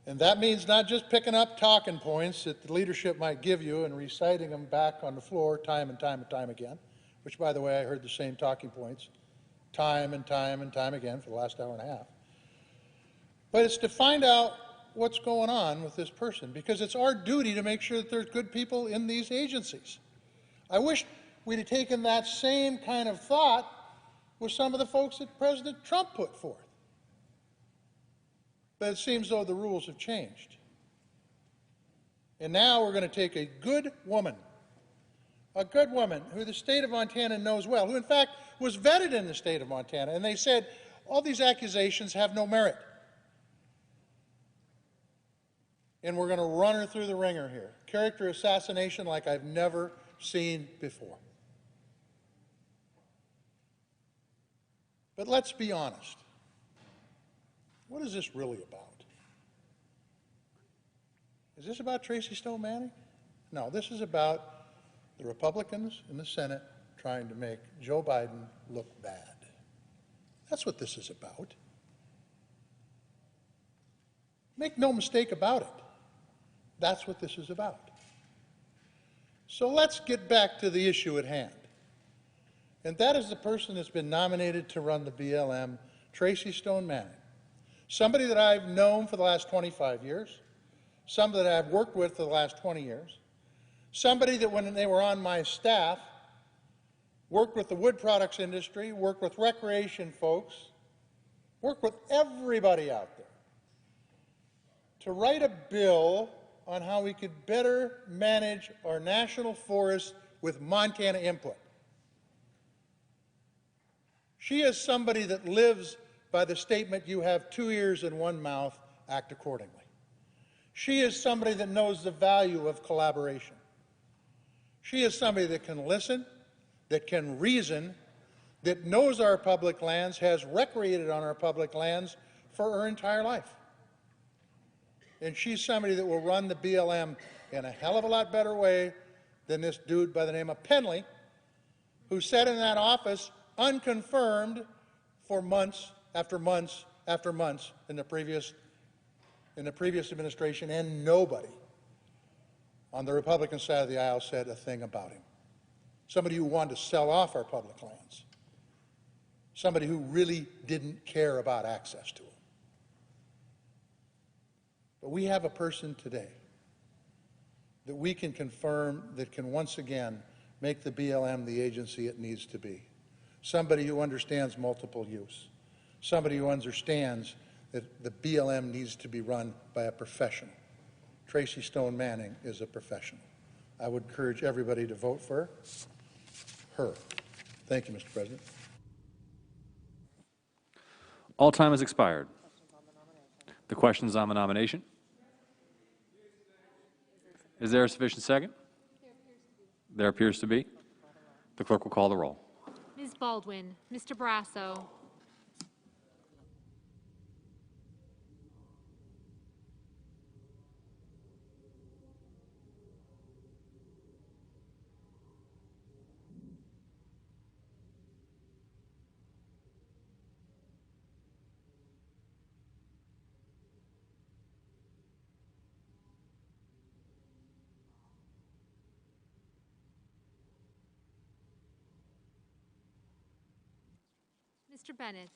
And that means not just picking up talking points that the leadership might give you and reciting them back on the floor time and time and time again, which, by the way, I heard the same talking points time and time and time again for the last hour and a half. But it's to find out what's going on with this person, because it's our duty to make sure that there's good people in these agencies. I wish we'd have taken that same kind of thought with some of the folks that President Trump put forth. But it seems though the rules have changed. And now we're going to take a good woman who the state of Montana knows well, who in fact was vetted in the state of Montana, and they said, all these accusations have no merit. And we're going to run her through the ringer here. Character assassination like I've never seen before. But let's be honest. What is this really about? Is this about Tracy Stone Manning? No, this is about the Republicans in the Senate trying to make Joe Biden look bad. That's what this is about. Make no mistake about it. That's what this is about. So let's get back to the issue at hand. And that is the person that's been nominated to run the BLM, Tracy Stone Manning. Somebody that I've known for the last 25 years, somebody that I've worked with for the last 20 years, somebody that when they were on my staff, worked with the wood products industry, worked with recreation folks, worked with everybody out there to write a bill on how we could better manage our national forests with Montana input. She is somebody that lives by the statement, you have 2 ears and 1 mouth, act accordingly. She is somebody that knows the value of collaboration. She is somebody that can listen, that can reason, that knows our public lands, has recreated on our public lands for her entire life. And she's somebody that will run the BLM in a hell of a lot better way than this dude by the name of Penley, who sat in that office unconfirmed for months after months after months in the previous administration, and nobody on the Republican side of the aisle said a thing about him. Somebody who wanted to sell off our public lands. Somebody who really didn't care about access to them. But we have a person today that we can confirm that can once again make the BLM the agency it needs to be. Somebody who understands multiple use. Somebody who understands that the BLM needs to be run by a professional. Tracy Stone Manning is a professional. I would encourage everybody to vote for her. Thank you, Mr. President. All time has expired. The question is on the nomination. Is there a sufficient second? There appears to be. The clerk will call the roll. Ms. Baldwin, Mr. Barrasso, Mr. Bennett,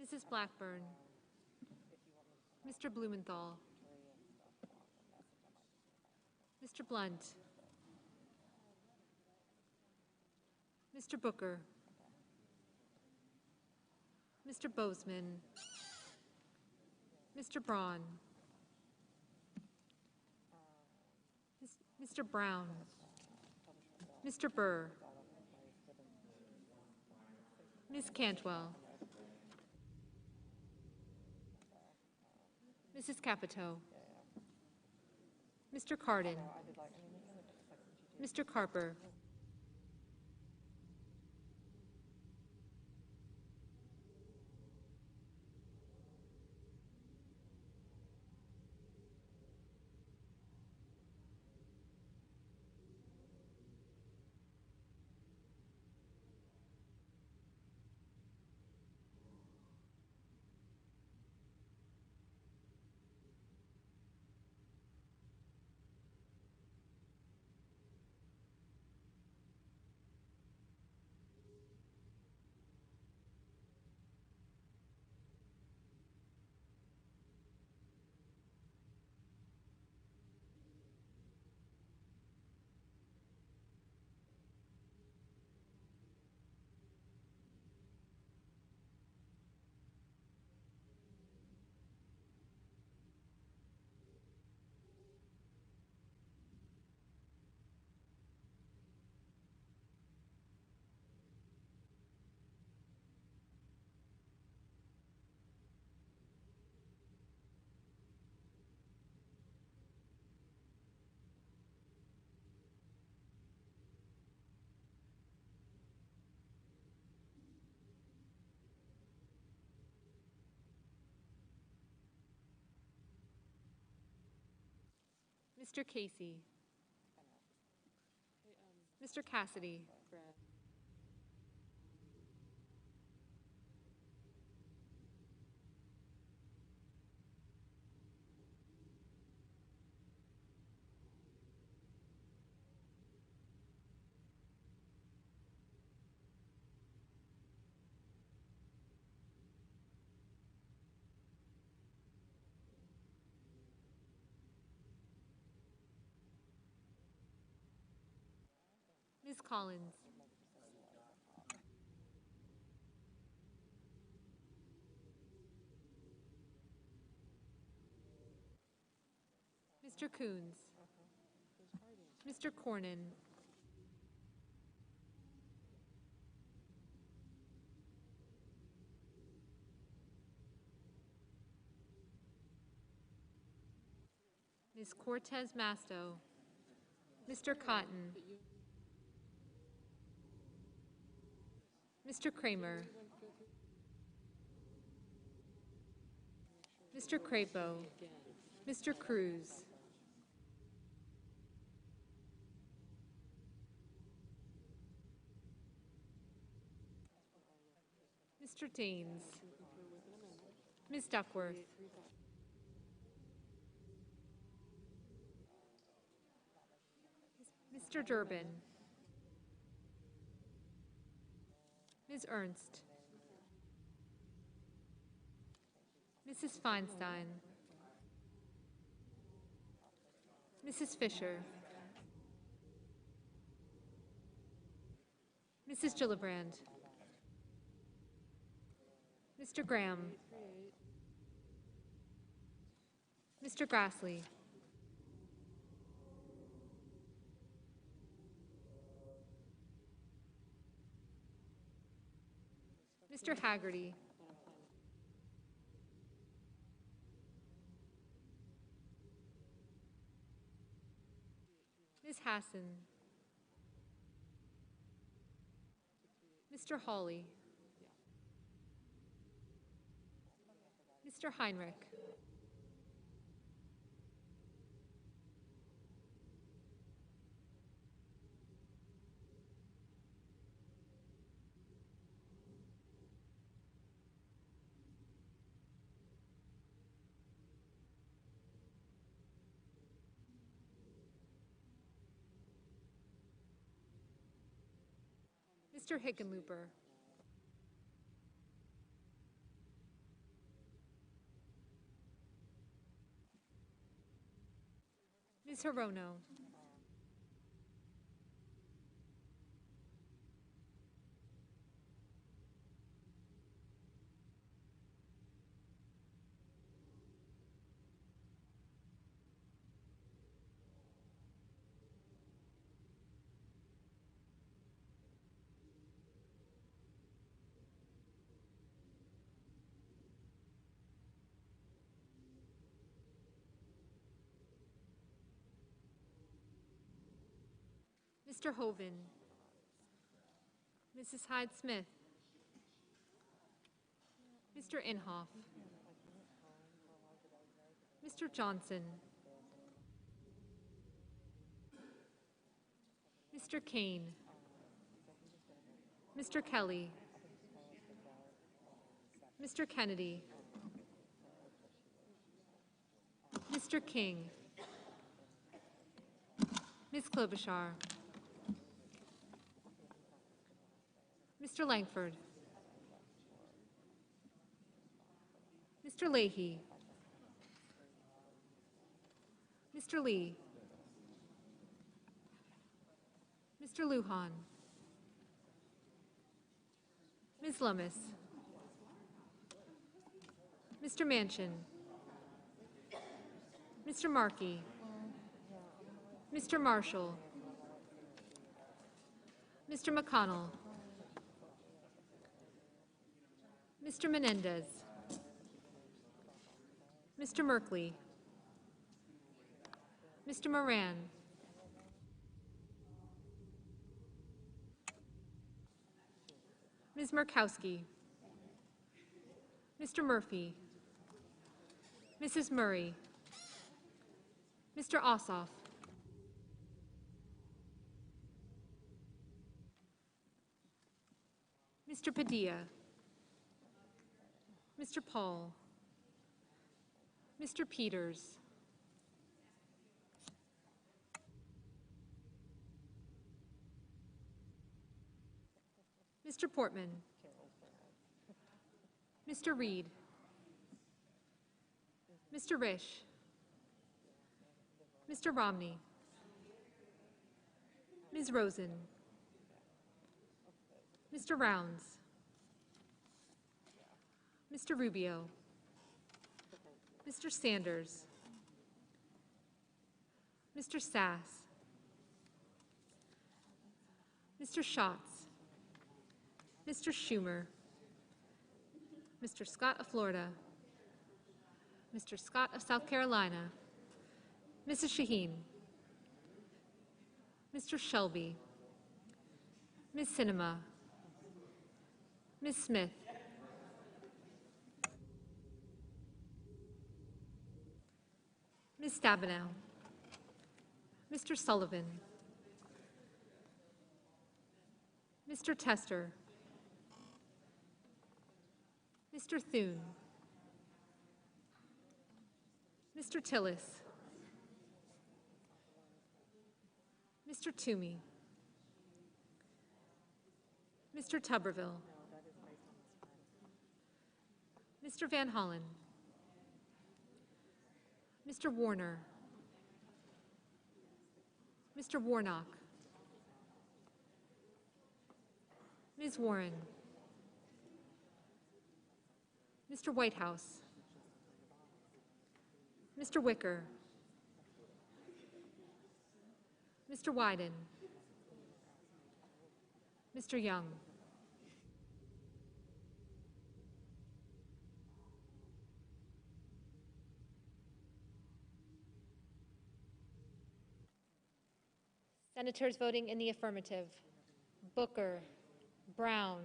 Mrs. Blackburn, Mr. Blumenthal, Mr. Blunt, Mr. Booker, Mr. Bozeman, Mr. Braun, Mr. Brown, Mr. Burr, Ms. Cantwell, Mrs. Capito, Mr. Cardin. Mr. Carper. Mr. Casey. Mr. Cassidy. Ms. Collins. Mr. Coons. Mr. Cornyn. Ms. Cortez Masto. Mr. Cotton. Mr. Kramer. Mr. Crapo. Mr. Cruz. Mr. Daines. Ms. Duckworth. Mr. Durbin. Ms. Ernst. Mrs. Feinstein. Mrs. Fisher. Mrs. Gillibrand. Mr. Graham. Mr. Grassley. Mr. Haggerty. Ms. Hassan. Mr. Hawley. Mr. Heinrich. Mr. Hickenlooper. Ms. Hirono. Mr. Hoven, Mrs. Hyde-Smith, Mr. Inhofe, Mr. Johnson, Mr. Kane, Mr. Kelly, Mr. Kennedy, Mr. King, Ms. Klobuchar, Mr. Langford, Mr. Leahy, Mr. Lee, Mr. Lujan, Ms. Lummis, Mr. Manchin, Mr. Markey, Mr. Marshall, Mr. McConnell, Mr. Menendez, Mr. Merkley, Mr. Moran, Ms. Murkowski, Mr. Murphy, Mrs. Murray, Mr. Ossoff, Mr. Padilla, Mr. Paul, Mr. Peters, Mr. Portman, Mr. Reed, Mr. Risch, Mr. Romney, Ms. Rosen, Mr. Rounds, Mr. Rubio, Mr. Sanders, Mr. Sass, Mr. Schatz, Mr. Schumer, Mr. Scott of Florida, Mr. Scott of South Carolina, Mrs. Shaheen, Mr. Shelby, Ms. Sinema, Ms. Smith, Ms. Stabenow, Mr. Sullivan, Mr. Tester, Mr. Thune, Mr. Tillis, Mr. Toomey, Mr. Tuberville, Mr. Van Hollen, Mr. Warner, Mr. Warnock, Ms. Warren, Mr. Whitehouse, Mr. Wicker, Mr. Wyden, Mr. Young, Senators voting in the affirmative: Booker, Brown,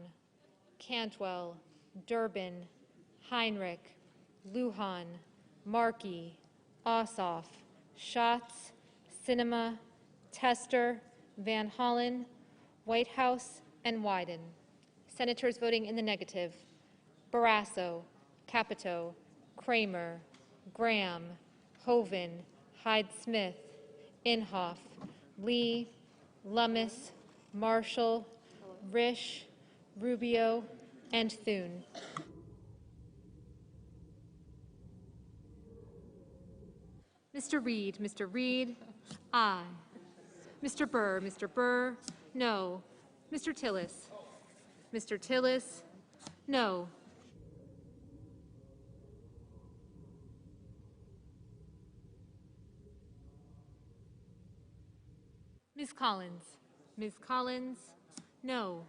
Cantwell, Durbin, Heinrich, Lujan, Markey, Ossoff, Schatz, Sinema, Tester, Van Hollen, Whitehouse, and Wyden. Senators voting in the negative: Barrasso, Capito, Kramer, Graham, Hoven, Hyde-Smith, Inhofe, Lee, Lummis, Marshall, Risch, Rubio, and Thune. Mr. Reed, aye. Mr. Burr, no. Mr. Tillis, no. Ms. Collins, no.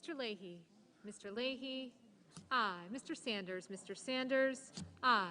Mr. Leahy. Mr. Leahy, aye. Mr. Sanders. Mr. Sanders, aye.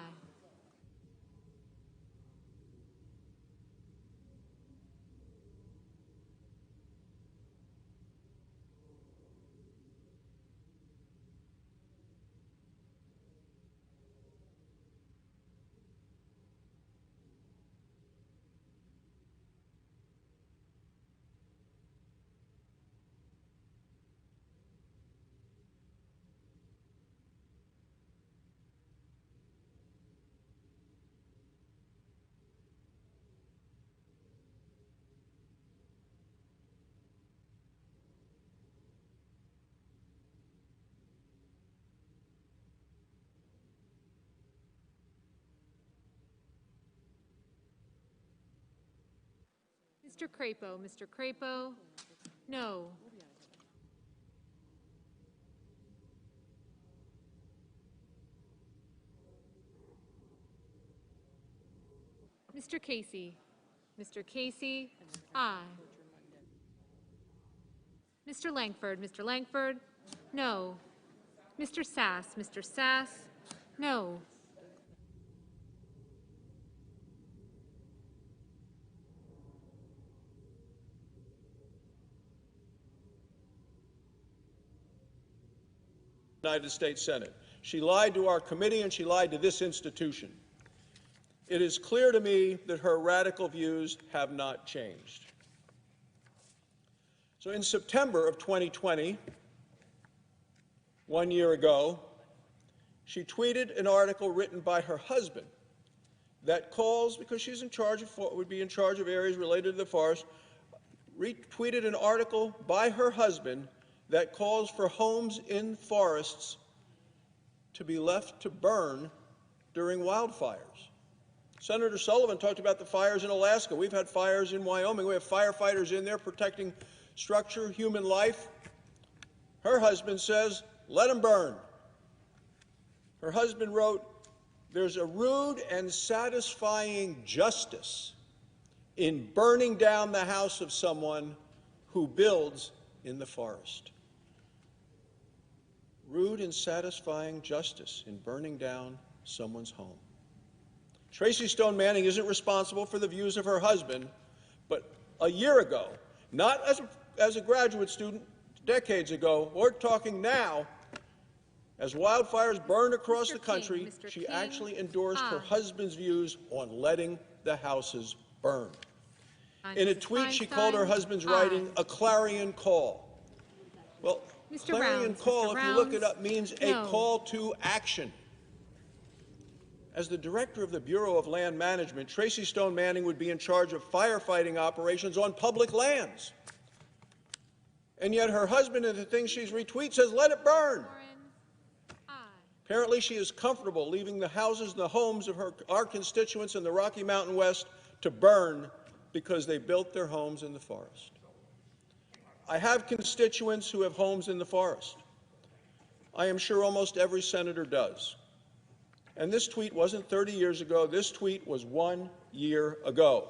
Mr. Crapo. Mr. Crapo, no. Mr. Casey. Mr. Casey, aye. Mr. Langford. Mr. Langford, no. Mr. Sass. Mr. Sass, no. United States Senate. She lied to our committee and she lied to this institution. It is clear to me that her radical views have not changed. So in September of 2020, 1 year ago, she tweeted an article written by her husband that calls, because she's in charge of, would be in charge of areas related to the forest, retweeted an article by her husband that calls for homes in forests to be left to burn during wildfires. Senator Sullivan talked about the fires in Alaska. We've had fires in Wyoming. We have firefighters in there protecting structure, human life. Her husband says, let them burn. Her husband wrote, there's a rude and satisfying justice in burning down the house of someone who builds in the forest. Rude and satisfying justice in burning down someone's home. Tracy Stone Manning isn't responsible for the views of her husband, but a year ago, not as a graduate student, decades ago, we're talking now, as wildfires burned across the country, she actually endorsed her husband's views on letting the houses burn. In a tweet, she called her husband's writing a clarion call. Well, clarion call, if you look it up, means a call to action. As the director of the Bureau of Land Management, Tracy Stone Manning would be in charge of firefighting operations on public lands. And yet her husband, in the thing she's retweeted, says, let it burn. Apparently she is comfortable leaving the houses and the homes of our constituents in the Rocky Mountain West to burn because they built their homes in the forest. I have constituents who have homes in the forest. I am sure almost every senator does. And this tweet wasn't 30 years ago. This tweet was 1 year ago.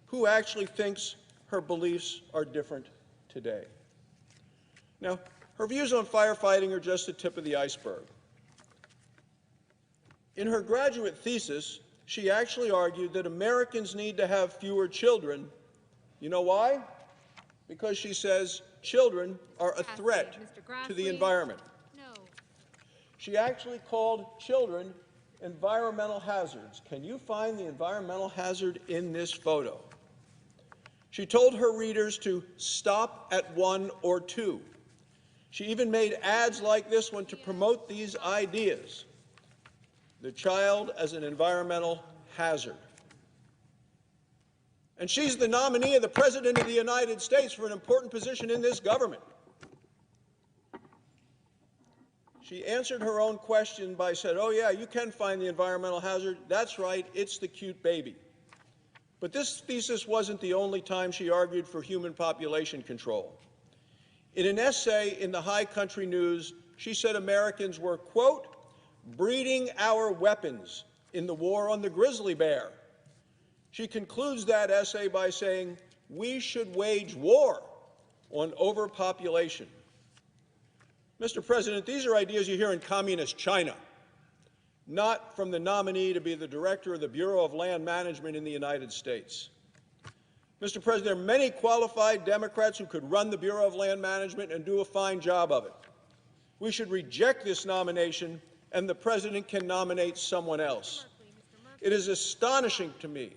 Who actually thinks her beliefs are different today? Now, her views on firefighting are just the tip of the iceberg. In her graduate thesis, she actually argued that Americans need to have fewer children. You know why? Because she says children are a threat to the environment. She actually called children environmental hazards. Can you find the environmental hazard in this photo? She told her readers to stop at 1 or 2. She even made ads like this one to promote these ideas. The child as an environmental hazard. And she's the nominee of the President of the United States for an important position in this government. She answered her own question by saying, oh yeah, you can find the environmental hazard. That's right, it's the cute baby. But this thesis wasn't the only time she argued for human population control. In an essay in the High Country News, she said Americans were, quote, breeding our weapons in the war on the grizzly bear. She concludes that essay by saying, we should wage war on overpopulation Mr. President, these are ideas you hear in communist China, not from the nominee to be the director of the Bureau of Land Management in the United States. Mr. President, there are many qualified Democrats who could run the Bureau of Land Management and do a fine job of it. We should reject this nomination, and the President can nominate someone else. It is astonishing to me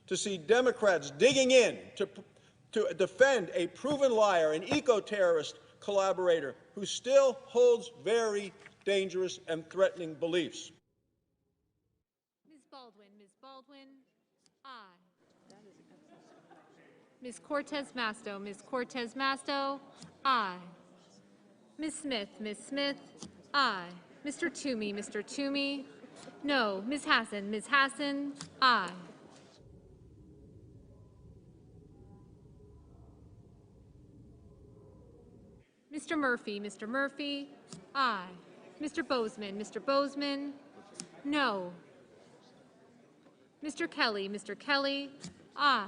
to see Democrats digging in to defend a proven liar, an eco-terrorist collaborator who still holds very dangerous and threatening beliefs. Ms. Baldwin, aye. Ms. Cortez Masto, aye. Ms. Smith, aye. Mr. Toomey, no. Ms. Hassan, aye. Mr. Murphy, aye. Mr. Bozeman, no. Mr. Kelly, aye.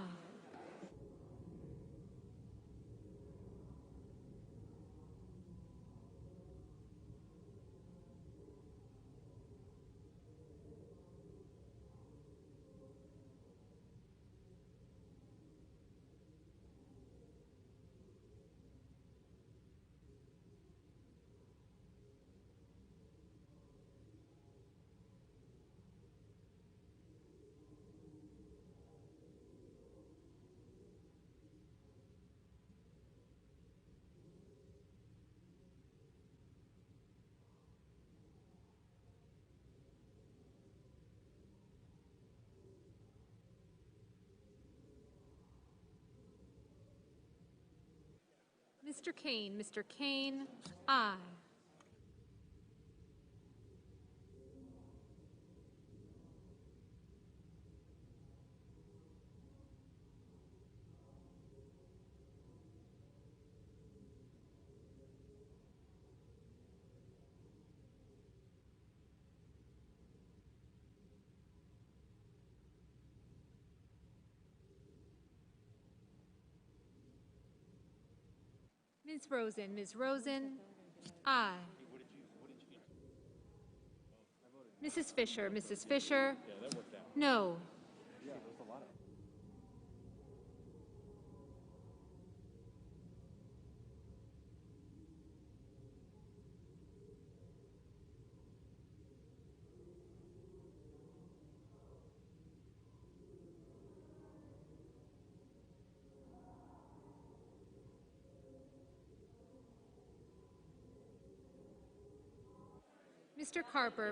Mr. Kane, aye. Ms. Rosen, aye. Mrs. Fisher, no.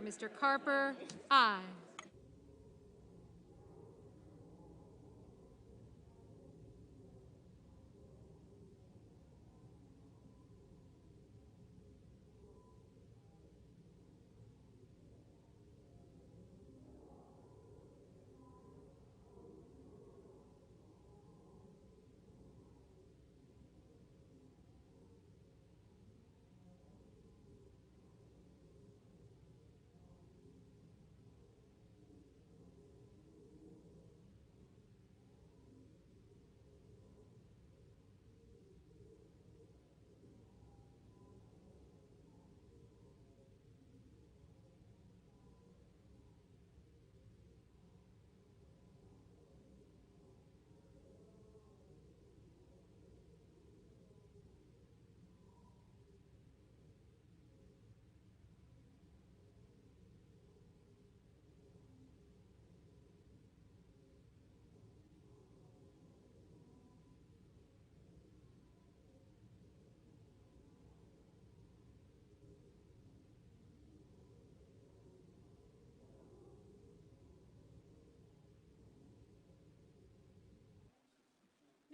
Mr. Carper, aye.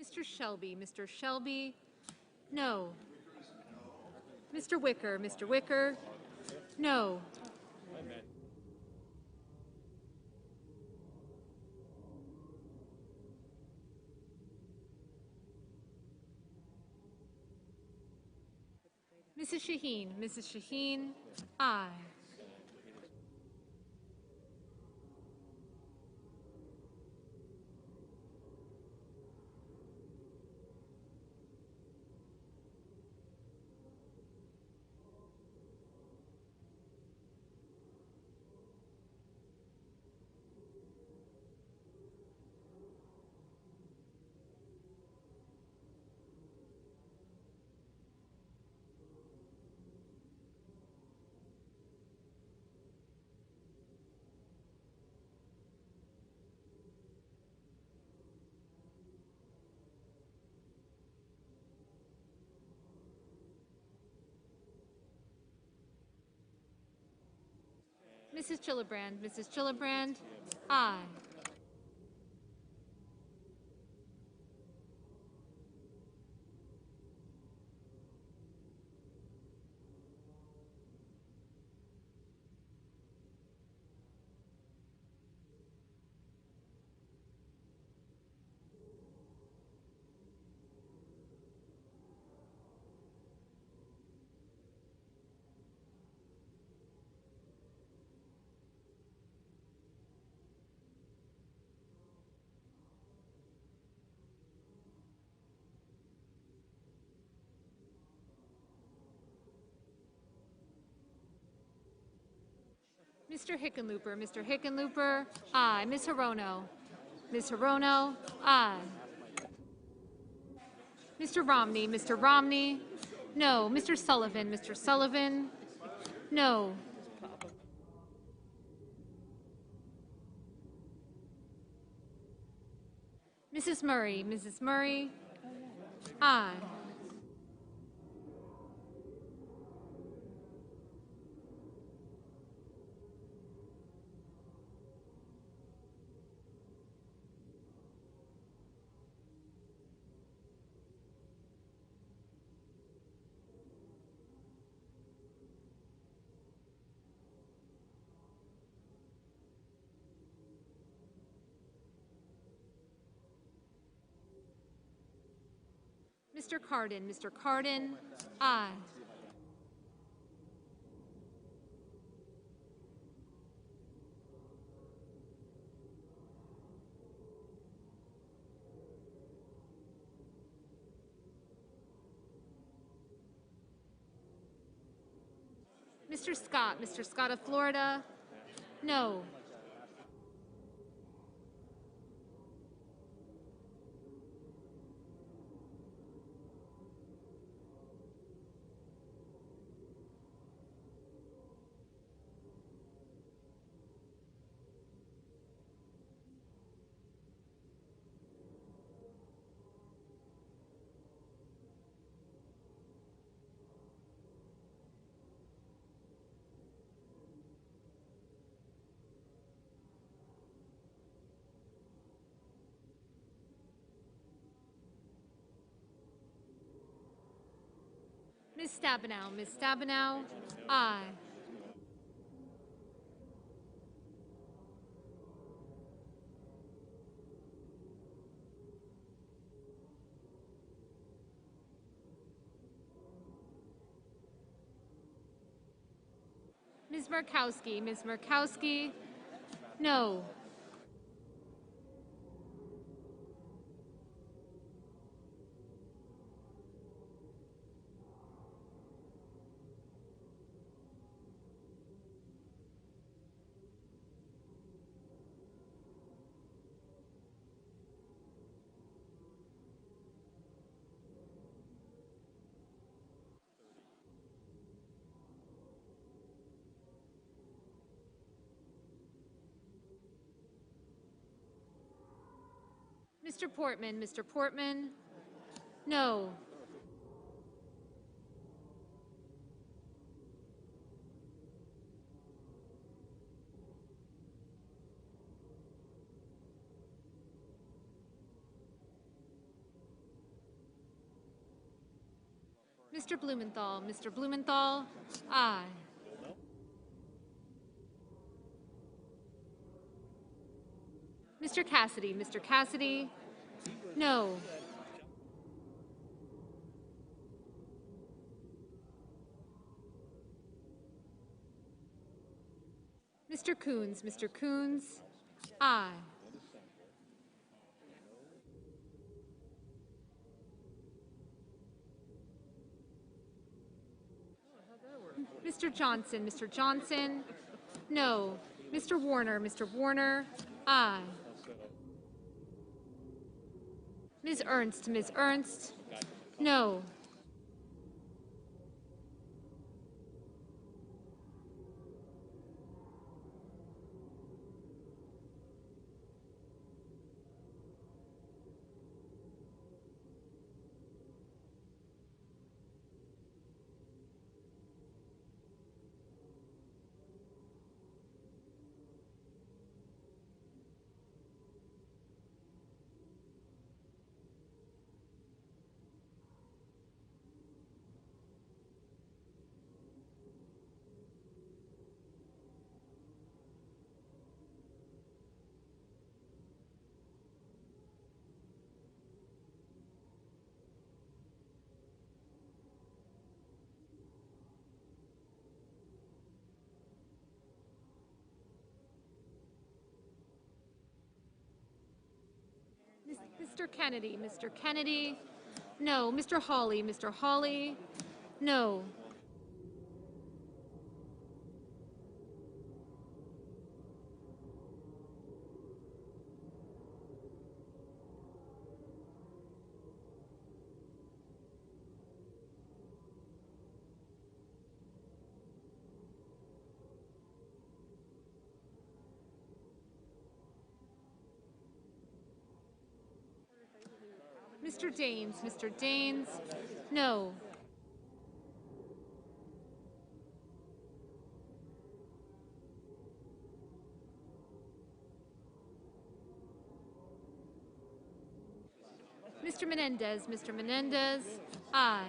Mr. Shelby, no. Mr. Wicker, no. Mrs. Shaheen, aye. Mrs. Gillibrand, Mrs. Gillibrand, aye. Mr. Hickenlooper, Mr. Hickenlooper, aye. Ms. Hirono, Ms. Hirono, aye. Mr. Romney, Mr. Romney, no. Mr. Sullivan, Mr. Sullivan, no. Mrs. Murray, Mrs. Murray, aye. Mr. Cardin, aye. Mr. Scott of Florida, no. Ms. Stabenow, aye. Ms. Murkowski, no. Mr. Portman, no. Mr. Blumenthal, aye. Mr. Cassidy, no. Mr. Coons, aye. Mr. Johnson, no. Mr. Warner, aye. Ms. Ernst, no. Mr. Kennedy, Mr. Kennedy, no. Mr. Hawley, Mr. Hawley, no. Mr. Daines, Mr. Daines, no. Mr. Menendez, aye.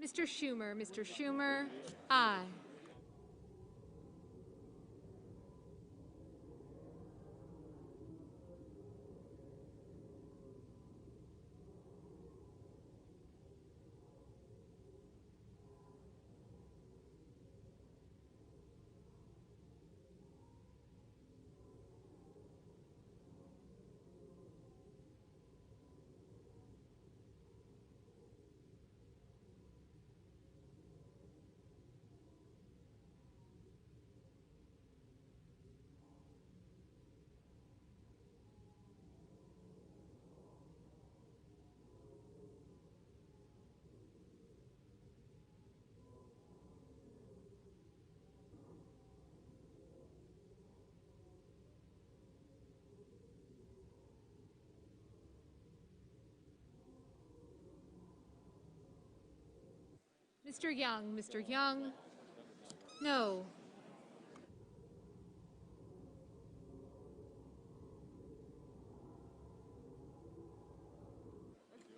Mr. Schumer, aye. Mr. Young, no.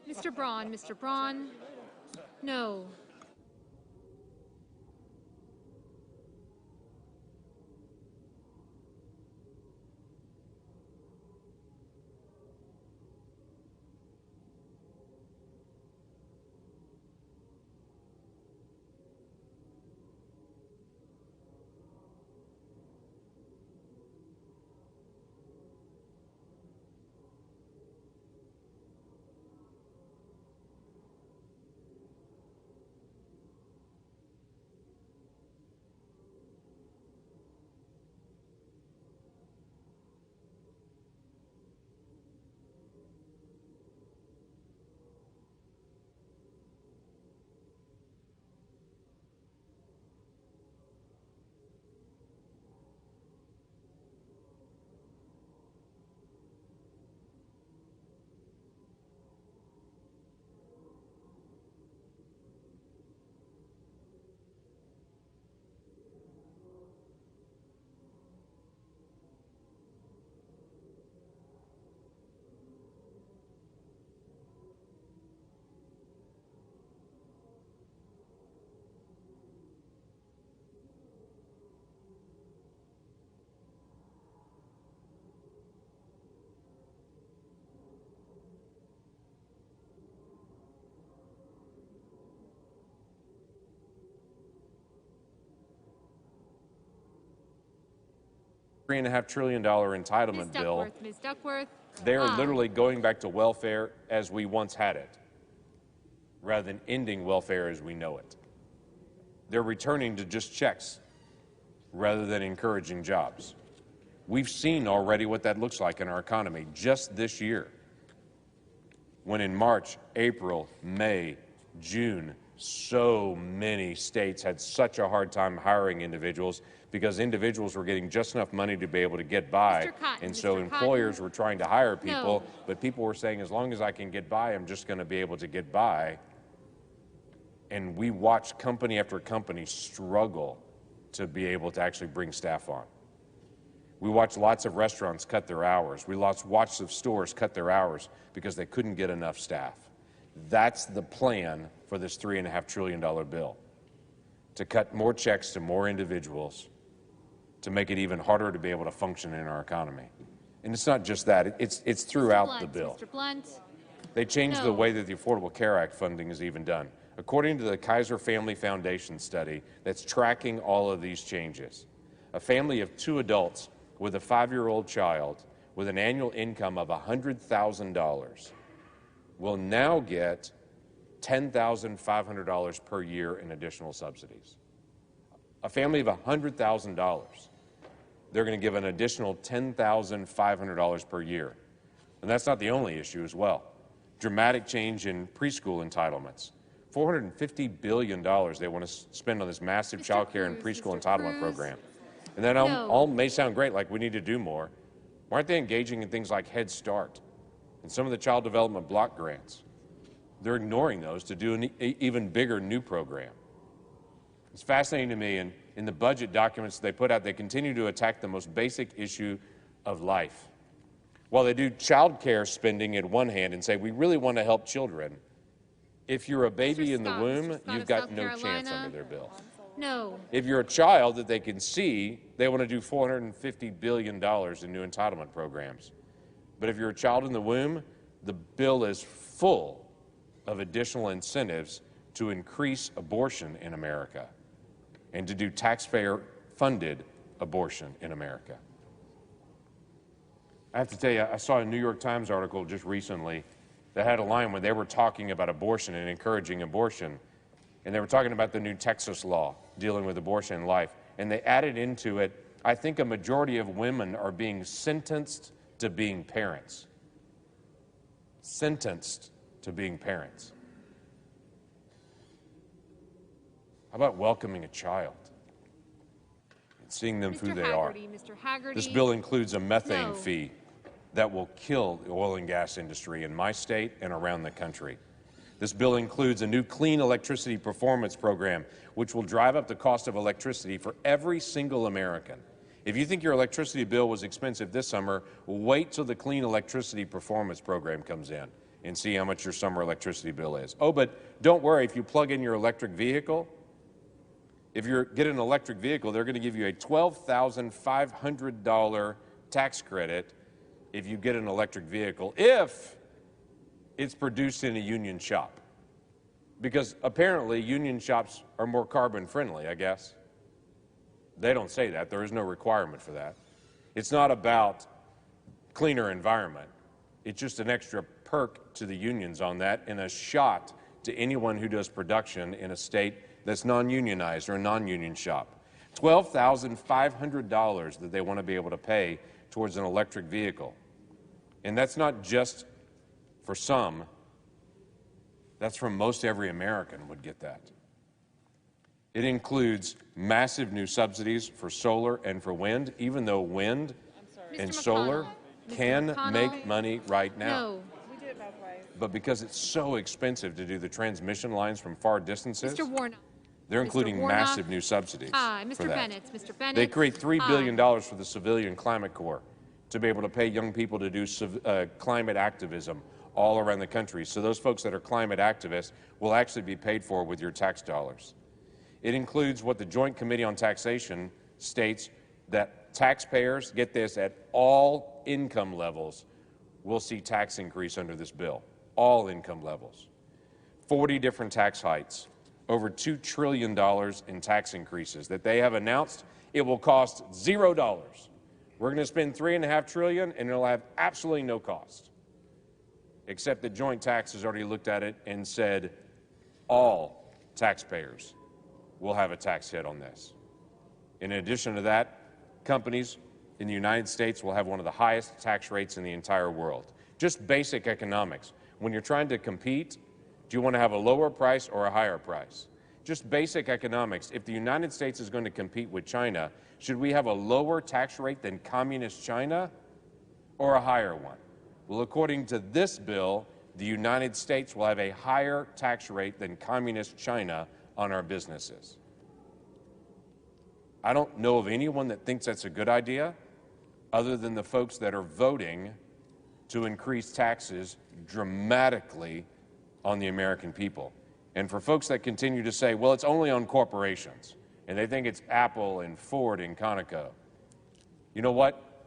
Mr. Braun, no. $3.5 trillion entitlement bill. Ms. Duckworth, They're aye. literally going back to welfare as we once had it, rather than ending welfare as we know it. They're returning to just checks rather than encouraging jobs. We've seen already what that looks like in our economy just this year, when in March, April, May, June, so many states had such a hard time hiring individuals because individuals were getting just enough money to be able to get by. Mr. Cotton, And so Mr. employers Cotton. were trying to hire people, No. but people were saying, as long as I can get by, I'm just going to be able to get by. And we watched company after company struggle to be able to actually bring staff on. We watched lots of restaurants cut their hours. We watched lots of stores cut their hours because they couldn't get enough staff. That's the plan for this $3.5 trillion bill, to cut more checks to more individuals, to make it even harder to be able to function in our economy. And it's not just that, it's throughout the bill. Mr. Blunt. They changed the No. way that the Affordable Care Act funding is even done. According to the Kaiser Family Foundation study that's tracking all of these changes, a family of 2 adults with a 5-year-old child with an annual income of $100,000 will now get $10,500 per year in additional subsidies. A family of $100,000, they're going to give an additional $10,500 per year. And that's not the only issue as well. Dramatic change in preschool entitlements. $450 billion they want to spend on this massive Mr. child care and Cruz, preschool Mr. entitlement Cruz. program. And that No. all may sound great, like we need to do more. Why aren't they engaging in things like Head Start and some of the child development block grants? They're ignoring those to do an even bigger new program. It's fascinating to me, and in the budget documents they put out, they continue to attack the most basic issue of life. While they do child care spending at one hand and say, we really want to help children, if you're a baby in the Scott, womb, Mr. Scott you've of got South no chance Carolina. under their bill. No. If you're a child that they can see, they want to do $450 billion in new entitlement programs. But if you're a child in the womb, the bill is full of additional incentives to increase abortion in America and to do taxpayer-funded abortion in America. I have to tell you, I saw a New York Times article just recently that had a line where they were talking about abortion and encouraging abortion, and they were talking about the new Texas law dealing with abortion and life, and they added into it, I think a majority of women are being sentenced to being parents. Sentenced to being parents. How about welcoming a child and seeing them for who Mr. they are? Haggerty, Mr. Haggerty. This bill includes a methane No. fee that will kill the oil and gas industry in my state and around the country. This bill includes a new clean electricity performance program, which will drive up the cost of electricity for every single American. If you think your electricity bill was expensive this summer, wait till the clean electricity performance program comes in and see how much your summer electricity bill is. Oh, but don't worry, if you plug in your electric vehicle, if you get an electric vehicle, they're going to give you a $12,500 tax credit if you get an electric vehicle, if it's produced in a union shop. Because apparently union shops are more carbon friendly, I guess. They don't say that. There is no requirement for that. It's not about cleaner environment. It's just an extra perk to the unions on that and a shot to anyone who does production in a state that's non-unionized or a non-union shop. $12,500 that they want to be able to pay towards an electric vehicle. And that's not just for some, that's from most every American would get that. It includes massive new subsidies for solar and for wind, even though wind and Mr. solar McConnell. Mr. can McConnell. make money right now. No. We do it both ways. But because it's so expensive to do the transmission lines from far distances, Mr. Warnock. they're Mr. including Warnock. massive new subsidies Aye. for Mr. that. Bennett. Mr. Bennett. They create $3 Aye. billion for the Civilian Climate Corps to be able to pay young people to do climate activism all around the country. So those folks that are climate activists will actually be paid for with your tax dollars. It includes what the Joint Committee on Taxation states, that taxpayers, get this, at all income levels will see tax increase under this bill. All income levels. 40 different tax hikes, over $2 trillion in tax increases that they have announced. It will cost $0. We're going to spend $3.5 trillion and it'll have absolutely no cost. Except that Joint Tax has already looked at it and said all taxpayers will have a tax hit on this. In addition to that, companies in the United States will have one of the highest tax rates in the entire world. Just basic economics. When you're trying to compete, do you want to have a lower price or a higher price? Just basic economics. If the United States is going to compete with China, should we have a lower tax rate than communist China or a higher one? Well, according to this bill, the United States will have a higher tax rate than communist China on our businesses. I don't know of anyone that thinks that's a good idea, other than the folks that are voting to increase taxes dramatically on the American people. And for folks that continue to say, well, it's only on corporations, and they think it's Apple and Ford and Conoco, you know what?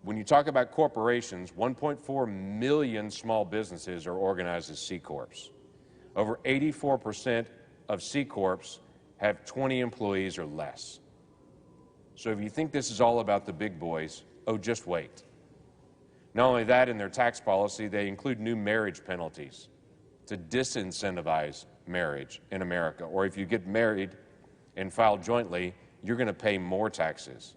When you talk about corporations, 1.4 million small businesses are organized as C Corps. Over 84% of C Corps have 20 employees or less. So if you think this is all about the big boys, oh, just wait. Not only that, in their tax policy, they include new marriage penalties to disincentivize marriage in America. Or if you get married and file jointly, you're going to pay more taxes.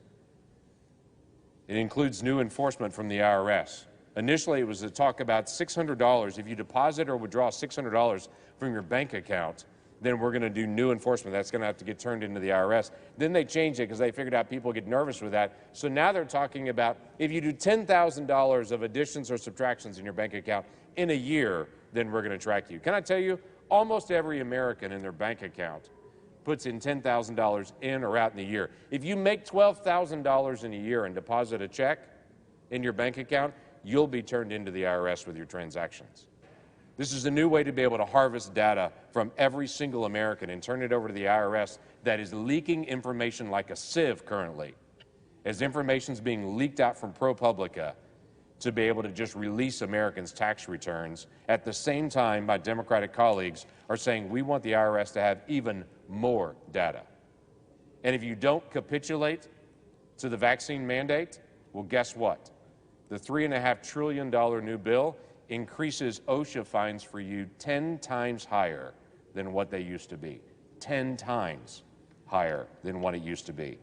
It includes new enforcement from the IRS. Initially, it was to talk about $600. If you deposit or withdraw $600 from your bank account, then we're going to do new enforcement. That's going to have to get turned into the IRS. Then they changed it because they figured out people get nervous with that. So now they're talking about if you do $10,000 of additions or subtractions in your bank account in a year, then we're going to track you. Can I tell you, almost every American in their bank account puts in $10,000 in or out in a year. If you make $12,000 in a year and deposit a check in your bank account, you'll be turned into the IRS with your transactions. This is a new way to be able to harvest data from every single American and turn it over to the IRS that is leaking information like a sieve currently. As information is being leaked out from ProPublica to be able to just release Americans' tax returns. At the same time, my Democratic colleagues are saying we want the IRS to have even more data. And if you don't capitulate to the vaccine mandate, well, guess what? The $3.5 trillion new bill increases OSHA fines for you 10 times higher than what they used to be. 10 times higher than what it used to be.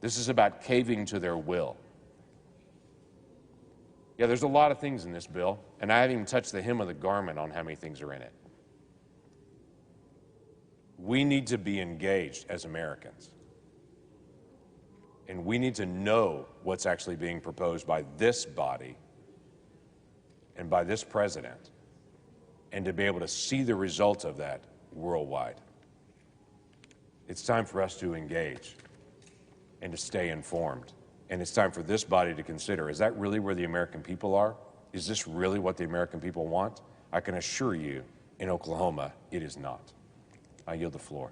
This is about caving to their will. Yeah, there's a lot of things in this bill, and I haven't even touched the hem of the garment on how many things are in it. We need to be engaged as Americans. And we need to know what's actually being proposed by this body and by this president, and to be able to see the result of that worldwide. It's time for us to engage and to stay informed. And it's time for this body to consider, is that really where the American people are? Is this really what the American people want? I can assure you, in Oklahoma, it is not. I yield the floor.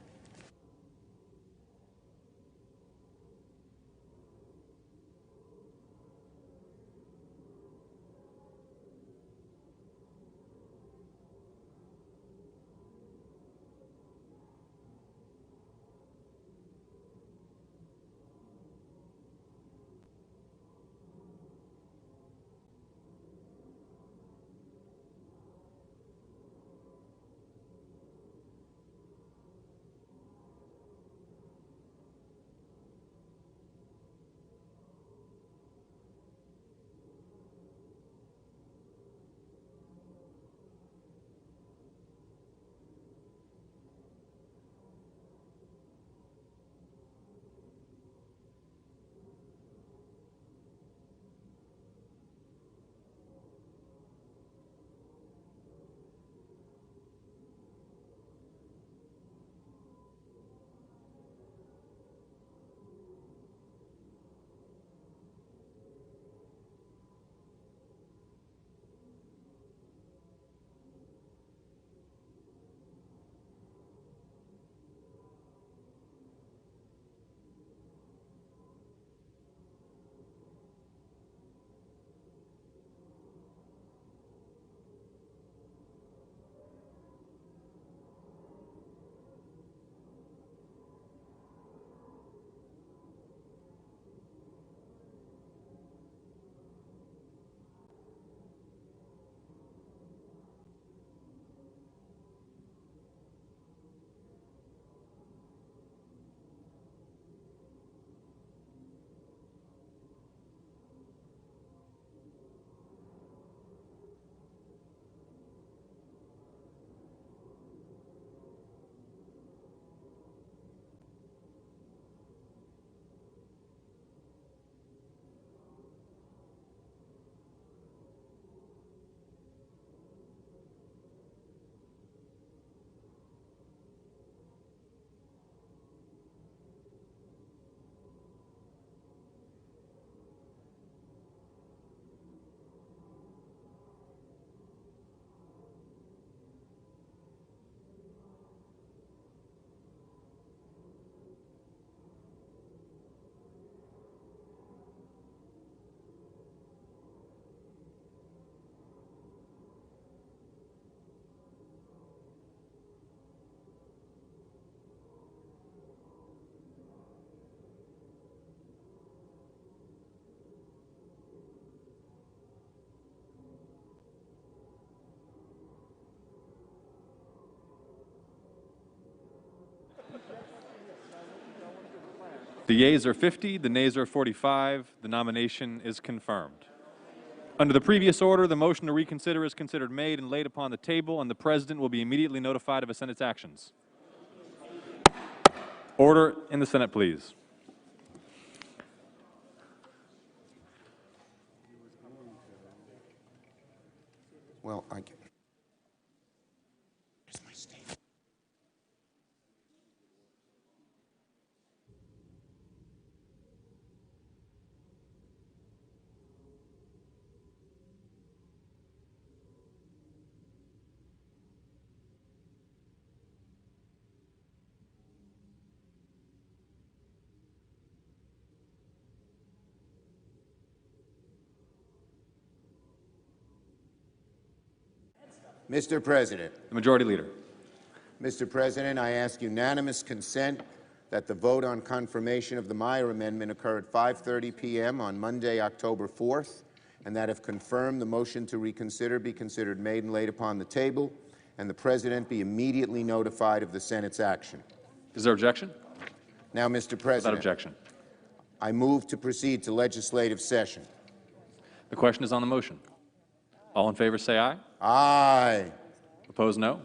The yeas are 50, the nays are 45. The nomination is confirmed. Under the previous order, the motion to reconsider is considered made and laid upon the table, and the President will be immediately notified of the Senate's actions. Order in the Senate, please. Well, I can. Here's my statement. Mr. President. The Majority Leader. Mr. President, I ask unanimous consent that the vote on confirmation of the Meyer Amendment occur at 5:30 p.m. on Monday, October 4th, and that if confirmed, the motion to reconsider be considered made and laid upon the table, and the President be immediately notified of the Senate's action. Is there objection? Now, Mr. Without President, objection. I move to proceed to legislative session. The question is on the motion. All in favor say aye. Aye. Opposed, no.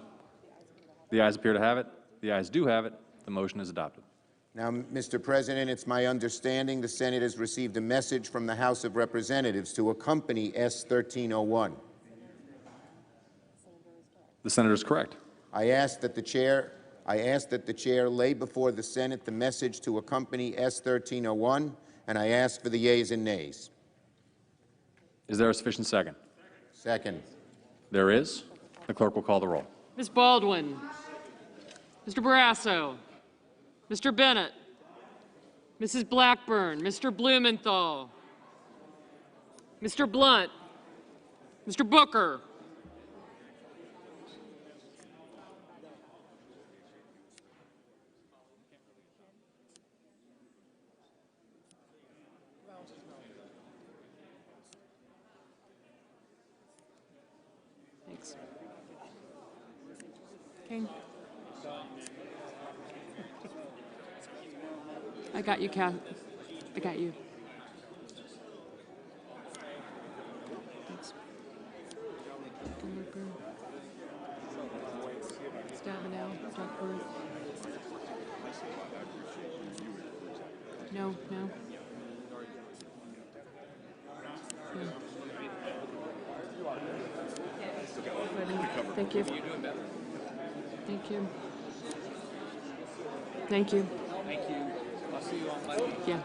The ayes appear to have it. The ayes do have it. The motion is adopted. Now, Mr. President, it's my understanding the Senate has received a message from the House of Representatives to accompany S. 1301. The Senator is correct. I ask that the chair lay before the Senate the message to accompany S. 1301, and I ask for the yeas and nays. Is there a sufficient second? Second. There is. The clerk will call the roll. Ms. Baldwin. Mr. Barrasso. Mr. Bennett. Mrs. Blackburn. Mr. Blumenthal. Mr. Blunt. Mr. Booker. Thanks. King. I got you, Kat. I got you. Thanks. Stabenow, Duckworth. No, no. Thank you. Thank you. Thank you. Thank you. I'll see you on Monday. Yeah.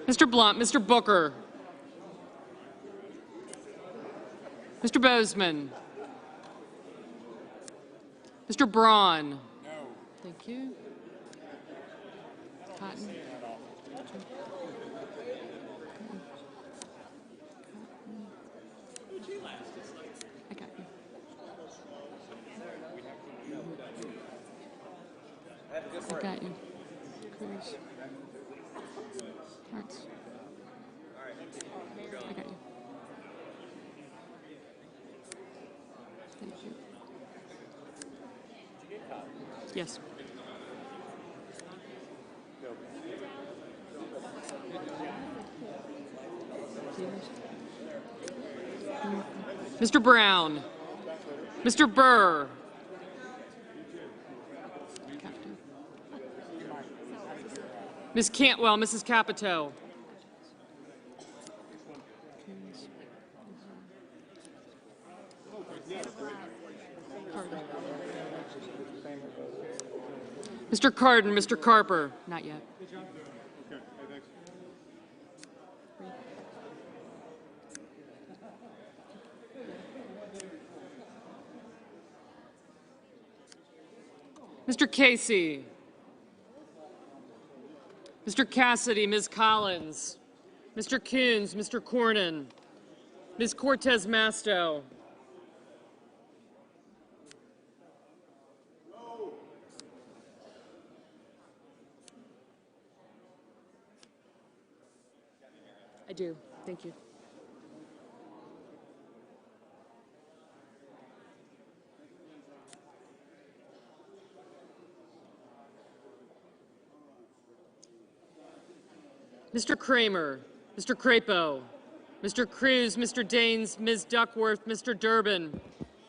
Mr. Blunt, Mr. Booker. Mr. Bozeman. Mr. Braun. No. Thank you. Cotton. I got you. I got you. Cruz. Hearts. I got you. Thank you. Yes. Mr. Brown. Mr. Burr. Ms. Cantwell, Mrs. Capito. Mr. Cardin, Mr. Carper. Not yet. Mr. Casey. Mr. Cassidy, Ms. Collins. Mr. Coons, Mr. Cornyn. Ms. Cortez Masto. I do. Thank you. Mr. Kramer, Mr. Crapo, Mr. Cruz, Mr. Daines, Ms. Duckworth, Mr. Durbin,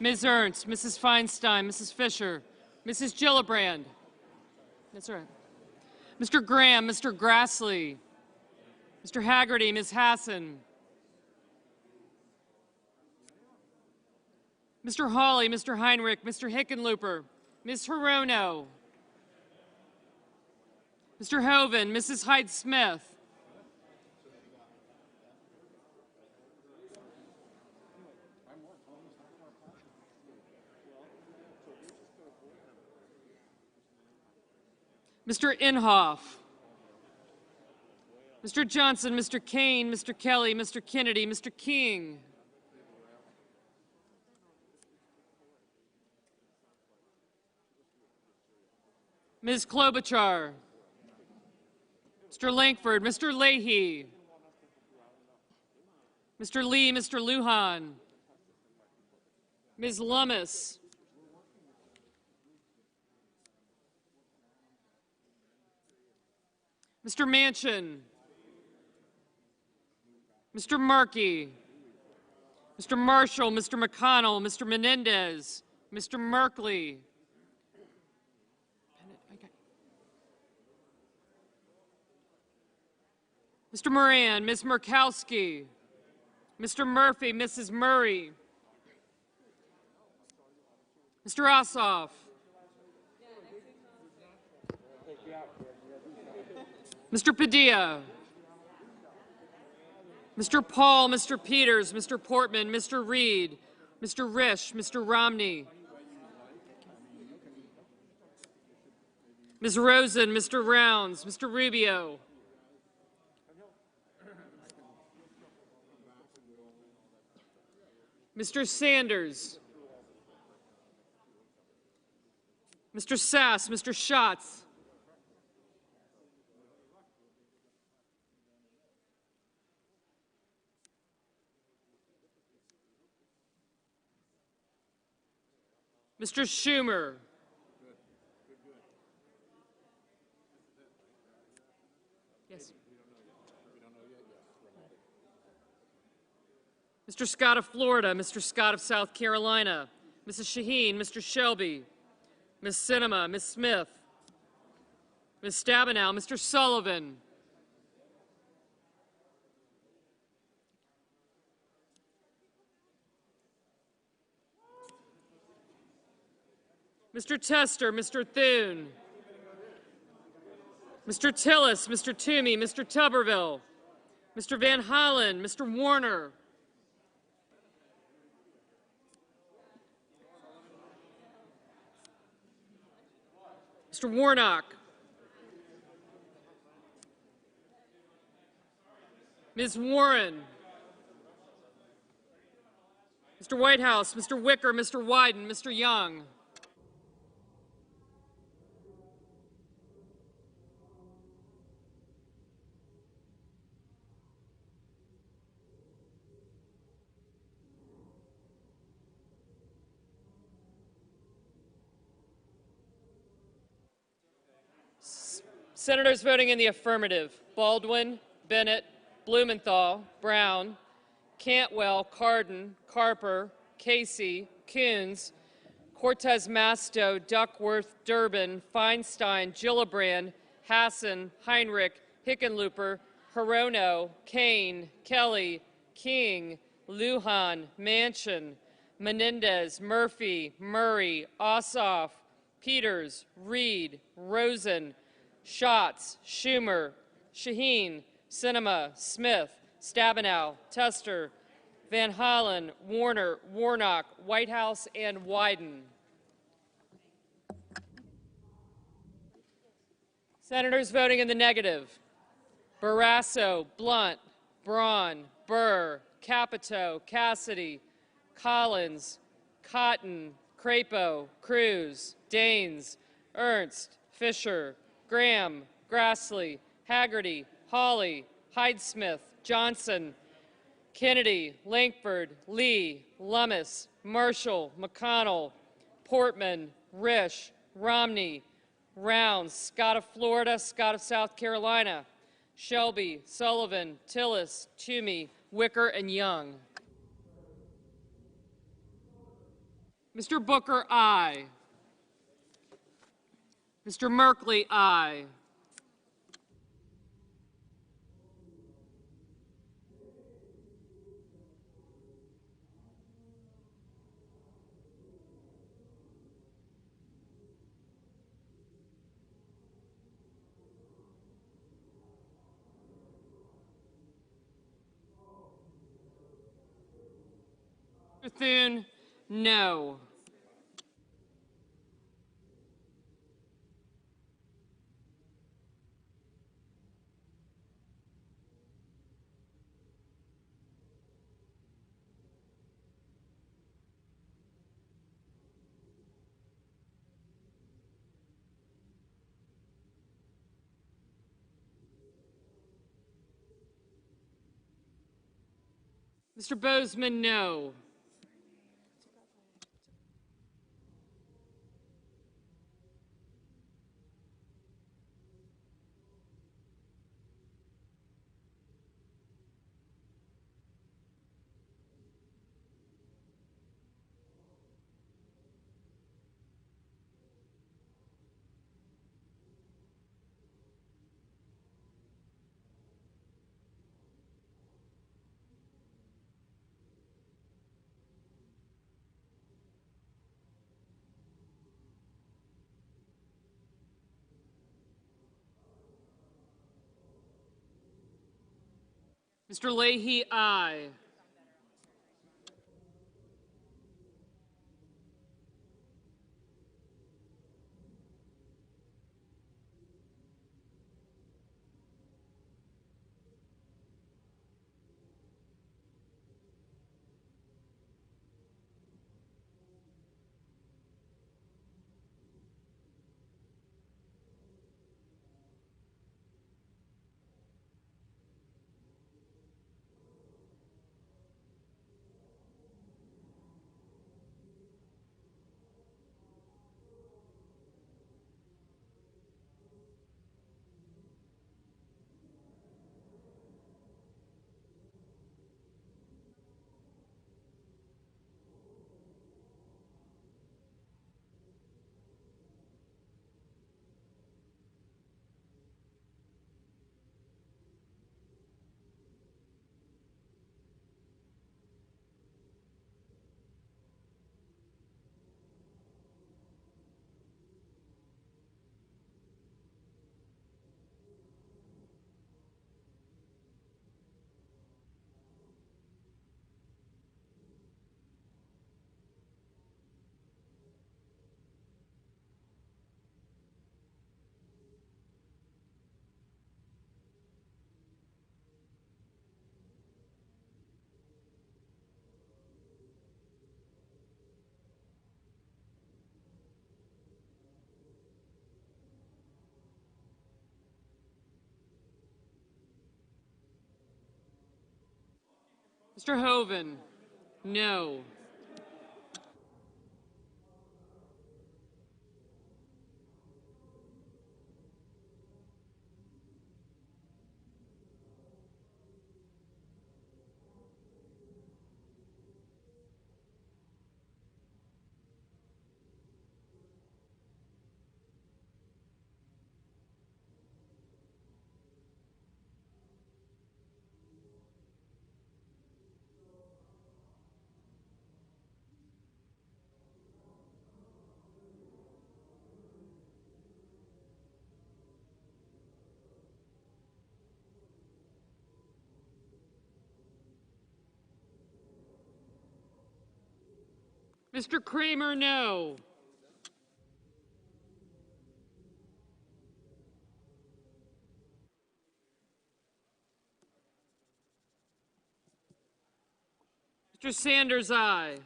Ms. Ernst, Mrs. Feinstein, Mrs. Fisher, Mrs. Gillibrand. That's right. Mr. Graham, Mr. Grassley, Mr. Haggerty, Ms. Hassan, Mr. Hawley, Mr. Heinrich, Mr. Hickenlooper, Ms. Hirono, Mr. Hoven, Mrs. Hyde-Smith, Mr. Inhofe, Mr. Johnson, Mr. Kane, Mr. Kelly, Mr. Kennedy, Mr. King, Ms. Klobuchar, Mr. Lankford, Mr. Leahy, Mr. Lee, Mr. Lujan, Ms. Lummis, Mr. Manchin, Mr. Markey, Mr. Marshall, Mr. McConnell, Mr. Menendez, Mr. Merkley, Mr. Moran, Ms. Murkowski, Mr. Murphy, Mrs. Murray, Mr. Ossoff, Mr. Padilla, Mr. Paul, Mr. Peters, Mr. Portman, Mr. Reed, Mr. Risch, Mr. Romney, Ms. Rosen, Mr. Rounds, Mr. Rubio, Mr. Sanders, Mr. Sass, Mr. Schatz, Mr. Schumer, yes. Mr. Scott of Florida, Mr. Scott of South Carolina, Mrs. Shaheen, Mr. Shelby, Ms. Sinema, Ms. Smith, Ms. Stabenow, Mr. Sullivan, Mr. Tester, Mr. Thune, Mr. Tillis, Mr. Toomey, Mr. Tuberville, Mr. Van Hollen, Mr. Warner, Mr. Warnock, Ms. Warren, Mr. Whitehouse, Mr. Wicker, Mr. Wyden, Mr. Young, Senators voting in the affirmative: Baldwin, Bennett, Blumenthal, Brown, Cantwell, Cardin, Carper, Casey, Coons, Cortez Masto, Duckworth, Durbin, Feinstein, Gillibrand, Hassan, Heinrich, Hickenlooper, Hirono, Kane, Kelly, King, Lujan, Manchin, Menendez, Murphy, Murray, Ossoff, Peters, Reed, Rosen, Schatz, Schumer, Shaheen, Sinema, Smith, Stabenow, Tester, Van Hollen, Warner, Warnock, Whitehouse, and Wyden. Senators voting in the negative: Barrasso, Blunt, Braun, Burr, Capito, Cassidy, Collins, Cotton, Crapo, Cruz, Daines, Ernst, Fisher, Graham, Grassley, Haggerty, Hawley, Hyde-Smith, Johnson, Kennedy, Lankford, Lee, Lummis, Marshall, McConnell, Portman, Risch, Romney, Rounds, Scott of Florida, Scott of South Carolina, Shelby, Sullivan, Tillis, Toomey, Wicker, and Young. Mr. Booker, aye. Mr. Merkley, aye. Mr. Thune, no. Mr. Bozeman, no. Mr. Leahy, aye. Mr. Hoven, no. Mr. Kramer, no. Mr. Sanders, aye.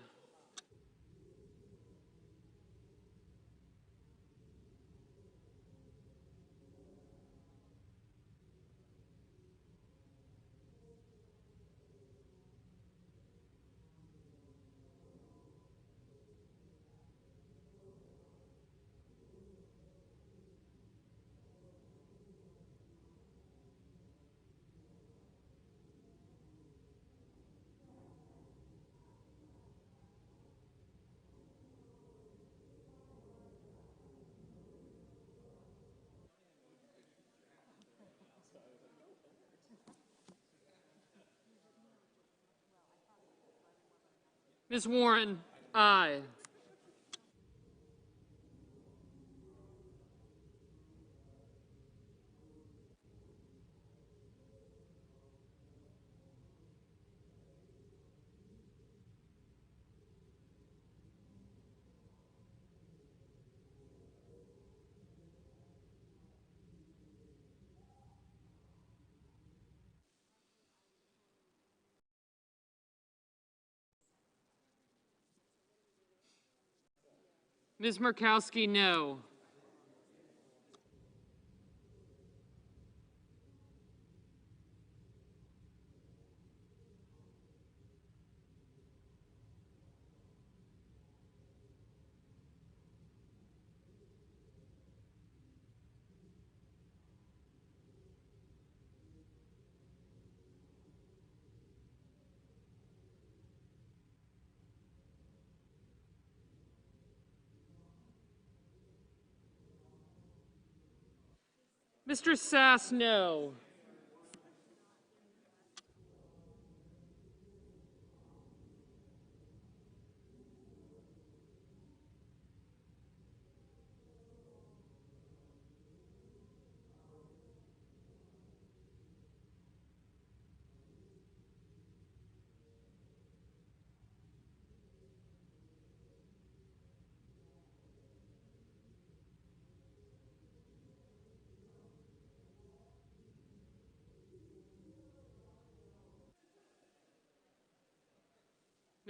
Ms. Warren, aye. Ms. Murkowski, no. Mr. Sass, no.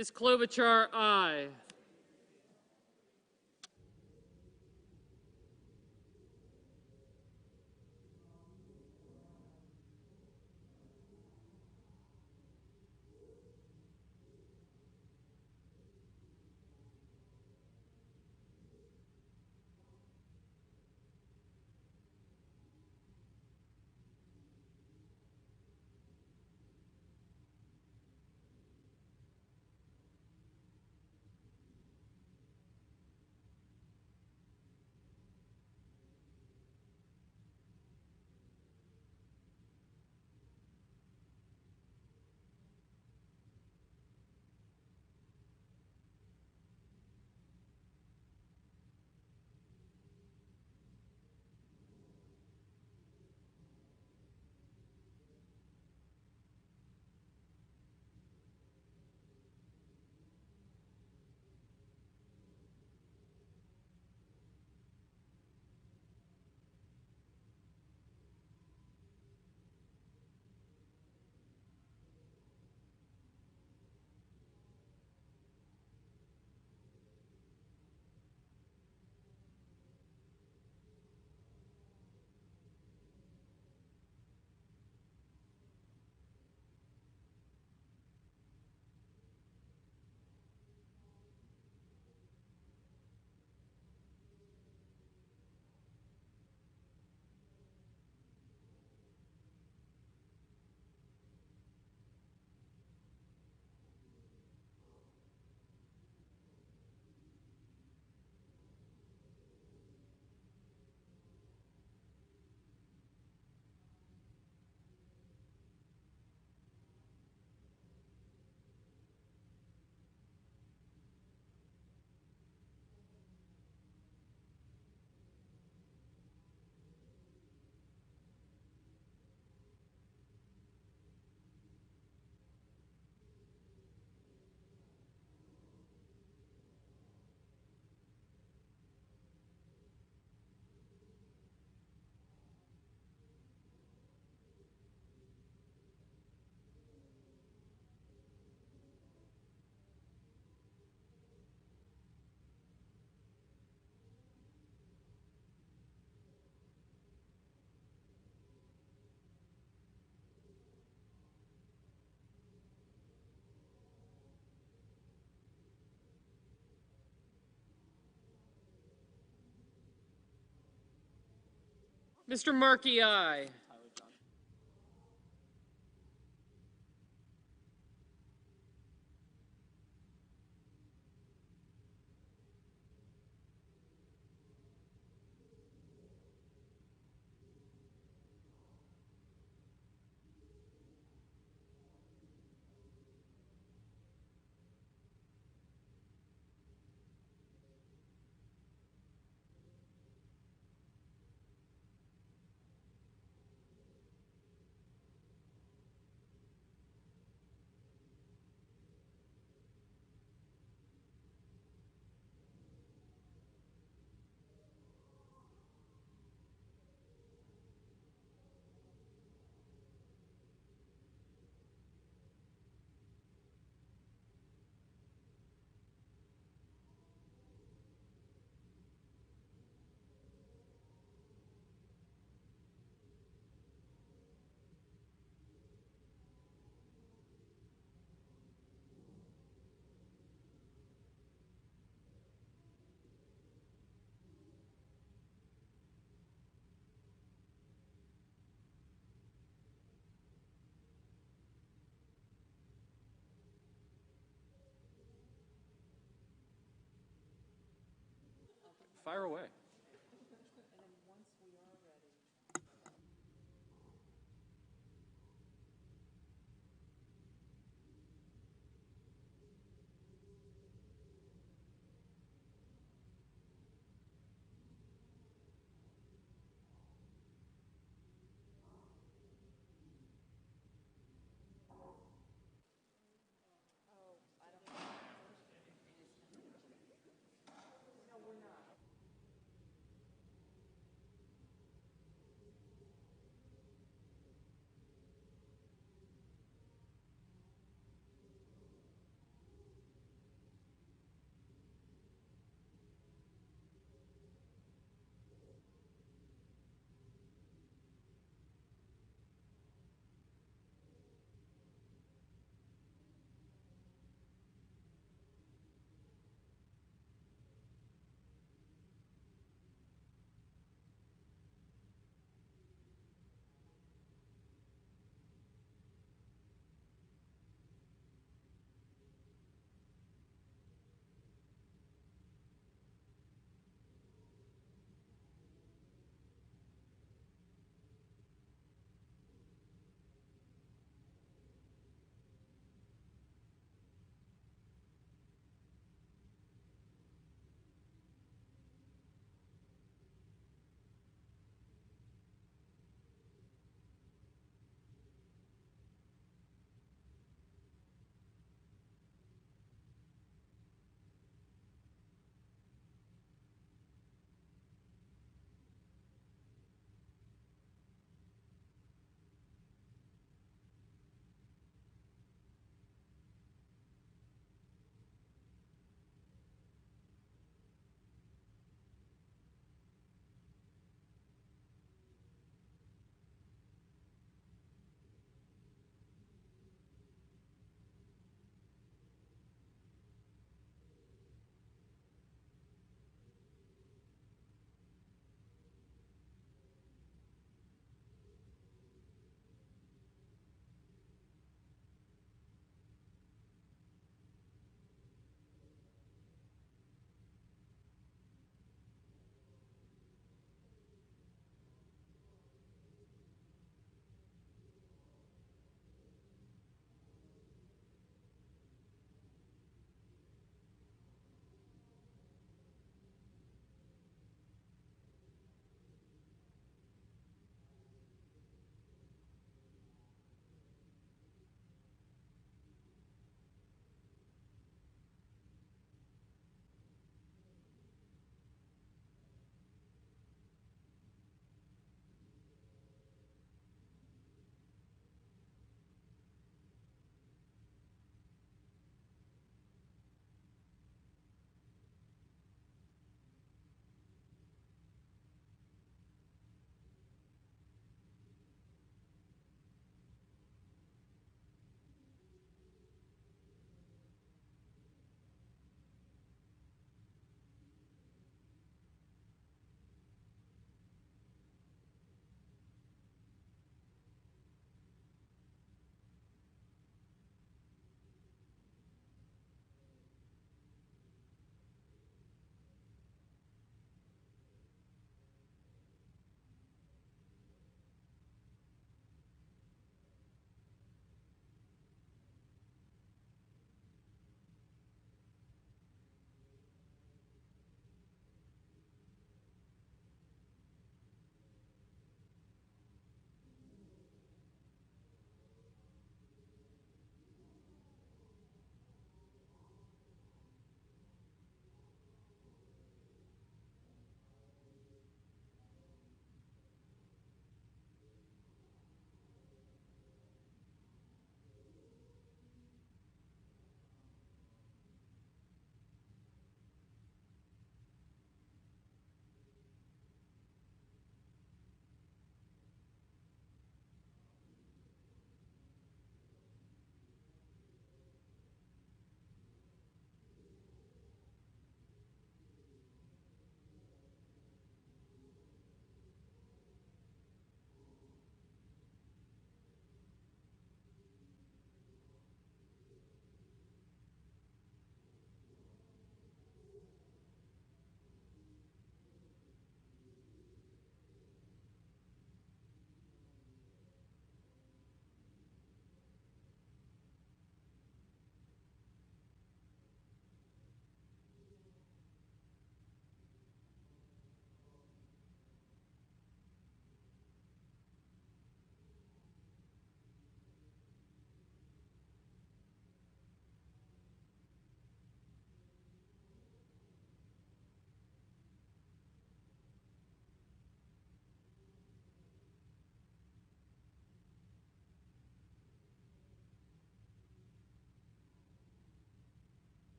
Ms. Klobuchar, aye. Mr. Markey, aye. Fire away.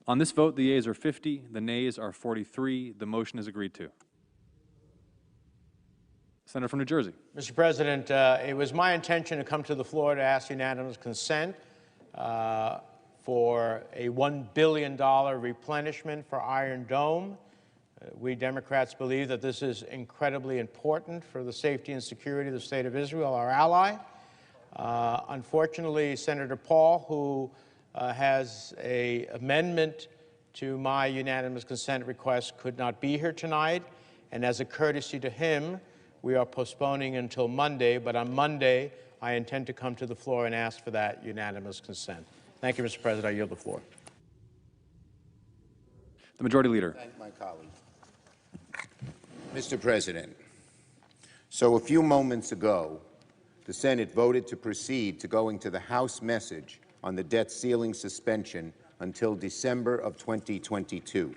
On this vote, the yeas are 50, the nays are 43. The motion is agreed to. Senator from New Jersey. Mr. President, it was my intention to come to the floor to ask unanimous consent for a $1 billion replenishment for Iron Dome. We Democrats believe that this is incredibly important for the safety and security of the State of Israel, our ally. Unfortunately, Senator Paul, who has an amendment to my unanimous consent request, could not be here tonight. And as a courtesy to him, we are postponing until Monday. But on Monday, I intend to come to the floor and ask for that unanimous consent. Thank you, Mr. President. I yield the floor. The Majority Leader. Thank my colleague. Mr. President, so a few moments ago, the Senate voted to proceed to going to the House message on the debt ceiling suspension until December of 2022.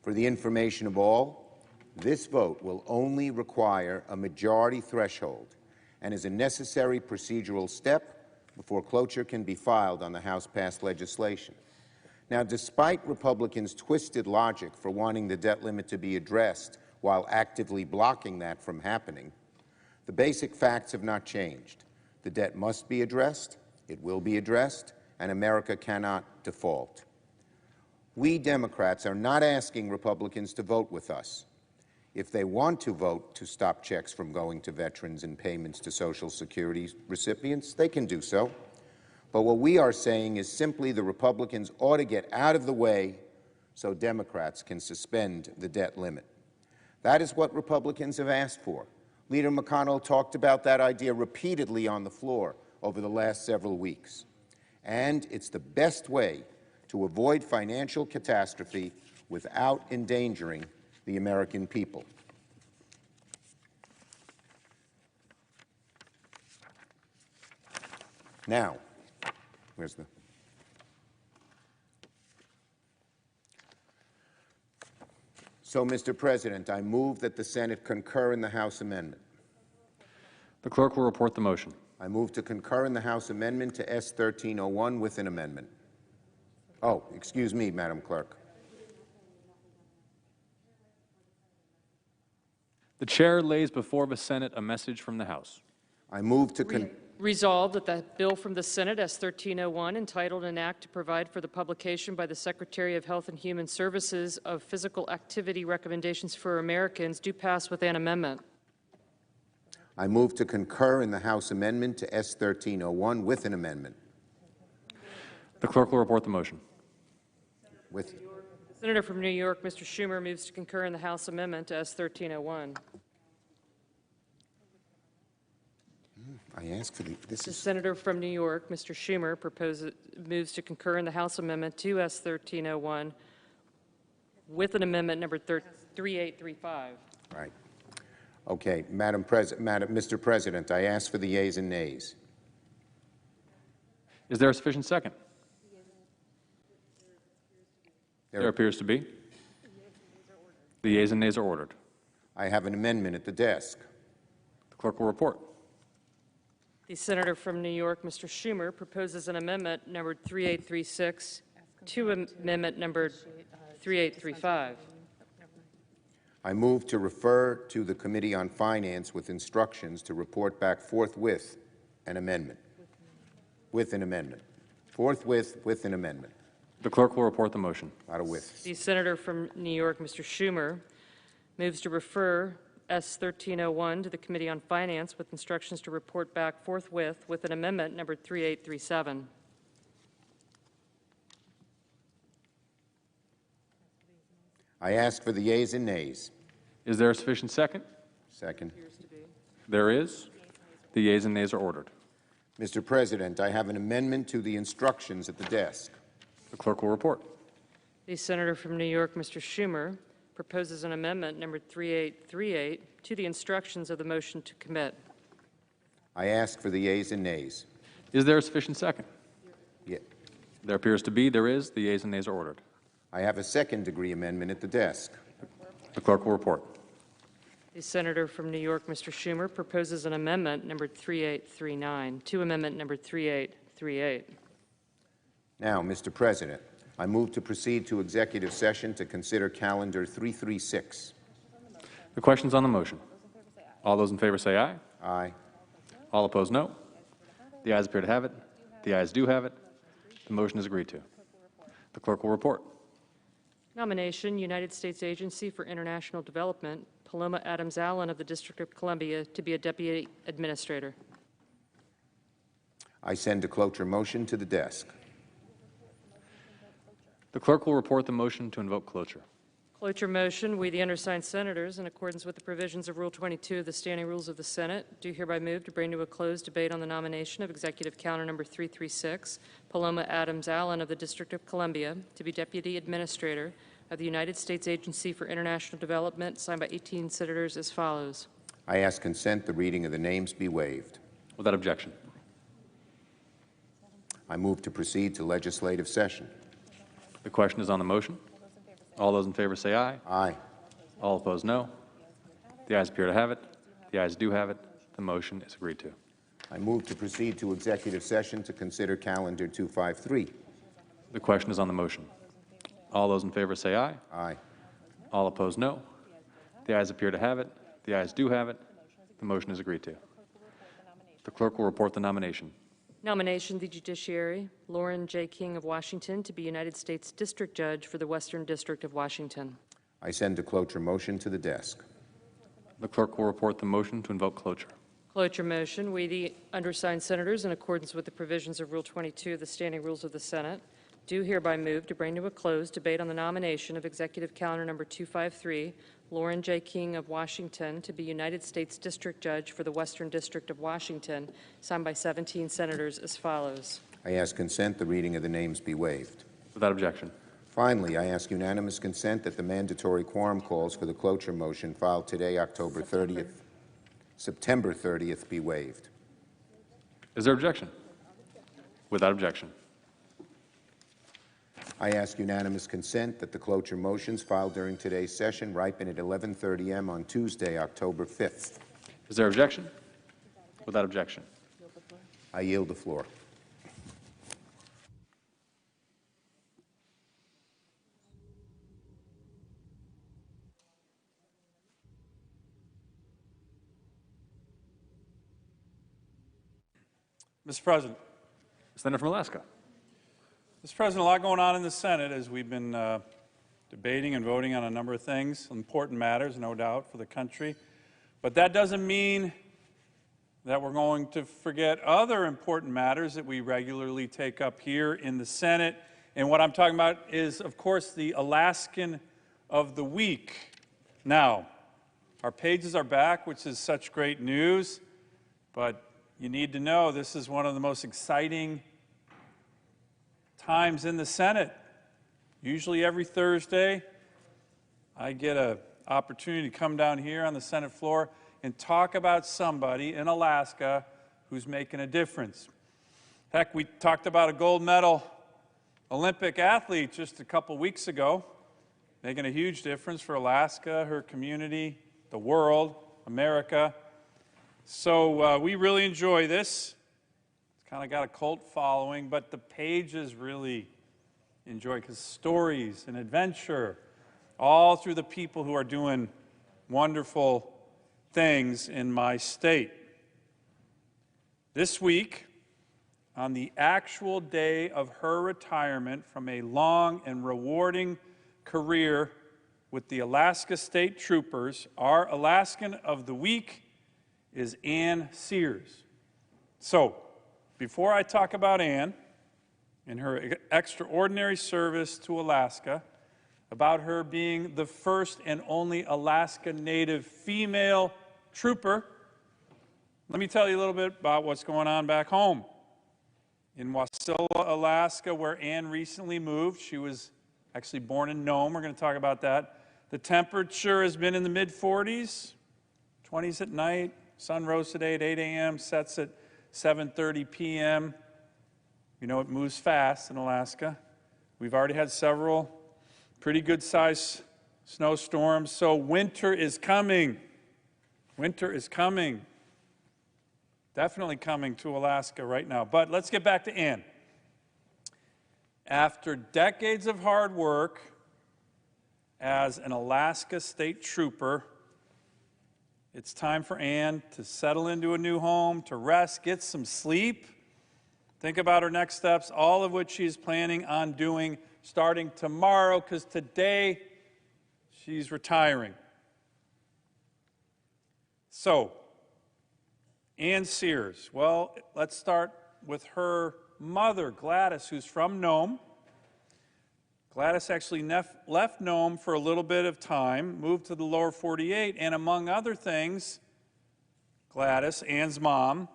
For the information of all, this vote will only require a majority threshold and is a necessary procedural step before cloture can be filed on the House-passed legislation. Now, despite Republicans' twisted logic for wanting the debt limit to be addressed while actively blocking that from happening, the basic facts have not changed. The debt must be addressed, it will be addressed, and America cannot default. We Democrats are not asking Republicans to vote with us. If they want to vote to stop checks from going to veterans and payments to Social Security recipients, they can do so. But what we are saying is simply the Republicans ought to get out of the way so Democrats can suspend the debt limit. That is what Republicans have asked for. Leader McConnell talked about that idea repeatedly on the floor over the last several weeks. And it's the best way to avoid financial catastrophe without endangering the American people. Now, where's the... So, Mr. President, I move that the Senate concur in the House amendment. The clerk will report the motion. I move to concur in the House amendment to S. 1301 with an amendment. Oh, excuse me, Madam Clerk. The chair lays before the Senate a message from the House. I move to Resolved that the bill from the Senate, S. 1301, entitled An Act to Provide for the Publication by the Secretary of Health and Human Services of Physical Activity Recommendations for Americans, do pass with an amendment. I move to concur in the House amendment to S. 1301 with an amendment. The clerk will report the motion. With The Senator from New York, Mr. Schumer, moves to concur in the House amendment to S. 1301. I ask for The Senator from New York, Mr. Schumer, moves to concur in the House amendment to S. 1301 with an amendment number 3835. Right. Okay, Mr. President, I ask for the yeas and nays. Is there a sufficient second? There appears to be. The yeas and nays are ordered. I have an amendment at the desk. The clerk will report. The Senator from New York, Mr. Schumer, proposes an amendment numbered 3836 to amendment numbered 3835. I move to refer to the Committee on Finance with instructions to report back forthwith an amendment. With an amendment. Forthwith with an amendment. The clerk will report the motion. Not a with. The Senator from New York, Mr. Schumer, moves to refer S. 1301 to the Committee on Finance with instructions to report back forthwith with an amendment number 3837. I ask for the yeas and nays. Is there a sufficient second? Second. There is. The yeas and nays are ordered. Mr. President, I have an amendment to the instructions at the desk. The clerk will report. The Senator from New York, Mr. Schumer, proposes an amendment number 3838 to the instructions of the motion to commit. I ask for the yeas and nays. Is there a sufficient second? Yeah. There appears to be. There is. The yeas and nays are ordered. I have a second-degree amendment at the desk. The clerk will report. The Senator from New York, Mr. Schumer, proposes an amendment number 3839 to amendment number 3838. Now, Mr. President, I move to proceed to executive session to consider calendar 336. The question's on the motion. All those in favor say aye. Aye. All opposed, no. The ayes appear to have it. The ayes do have it. The motion is agreed to. The clerk will report. Nomination, United States Agency for International Development, Paloma Adams Allen of the District of Columbia to be a Deputy Administrator. I send a cloture motion to the desk. The clerk will report the motion to invoke cloture. Cloture motion, we, the undersigned senators, in accordance with the provisions of Rule 22 of the Standing Rules of the Senate, do hereby move to bring to a close debate on the nomination of Executive Calendar Number 336, Paloma Adams Allen of the District of Columbia, to be Deputy Administrator of the United States Agency for International Development, signed by 18 senators as follows. I ask consent the reading of the names be waived. Without objection. I move to proceed to legislative session. The question is on the motion. All those in favor say aye. Aye. All opposed, no. The ayes appear to have it. The ayes do have it. The motion is agreed to. I move to proceed to executive session to consider calendar 253. The question is on the motion. All those in favor say aye. Aye. All opposed, no. The ayes appear to have it. The ayes do have it. The motion is agreed to. The clerk will report the nomination. Nomination, the Judiciary, Lauren J. King of Washington to be United States District Judge for the Western District of Washington. I send a cloture motion to the desk. The clerk will report the motion to invoke cloture. Cloture motion, we, the undersigned senators, in accordance with the provisions of Rule 22 of the Standing Rules of the Senate, do hereby move to bring to a close debate on the nomination of Executive Calendar Number 253, Lauren J. King of Washington to be United States District Judge for the Western District of Washington, signed by 17 senators as follows. I ask consent the reading of the names be waived. Without objection. Finally, I ask unanimous consent that the mandatory quorum calls for the cloture motion filed today, September 30th, be waived. Is there objection? Without objection. I ask unanimous consent that the cloture motions filed during today's session ripen at 11:30 a.m. on Tuesday, October 5th. Is there objection? Without objection. I yield the floor. Mr. President. Senator from Alaska. Mr. President, a lot going on in the Senate as we've been debating and voting on a number of things, important matters, no doubt, for the country. But that doesn't mean that we're going to forget other important matters that we regularly take up here in the Senate. And what I'm talking about is, of course, the Alaskan of the Week. Now, our pages are back, which is such great news, but you need to know this is one of the most exciting times in the Senate. Usually every Thursday, I get an opportunity to come down here on the Senate floor and talk about somebody in Alaska who's making a difference. Heck, we talked about a gold medal Olympic athlete just a couple weeks ago, making a huge difference for Alaska, her community, the world, America. So we really enjoy this. Kind of got a cult following, but the pages really enjoy because stories and adventure, all through the people who are doing wonderful things in my state. This week, on the actual day of her retirement from a long and rewarding career with the Alaska State Troopers, our Alaskan of the Week is Ann Sears. So, before I talk about Ann and her extraordinary service to Alaska, about her being the first and only Alaska Native female trooper, let me tell you a little bit about what's going on back home. In Wasilla, Alaska, where Ann recently moved, she was actually born in Nome. We're going to talk about that. The temperature has been in the mid-40s, 20s at night. Sun rose today at 8 a.m., sets at 7:30 p.m. You know, it moves fast in Alaska. We've already had several pretty good-sized snowstorms, so winter is coming. Winter is coming. Definitely coming to Alaska right now. But let's get back to Ann. After decades of hard work as an Alaska State Trooper, it's time for Ann to settle into a new home, to rest, get some sleep, think about her next steps, all of which she's planning on doing starting tomorrow, because today she's retiring. So, Ann Sears, well, let's start with her mother, Gladys, who's from Nome. Gladys actually left Nome for a little bit of time, moved to the lower 48, and among other things, Gladys, Ann's mom,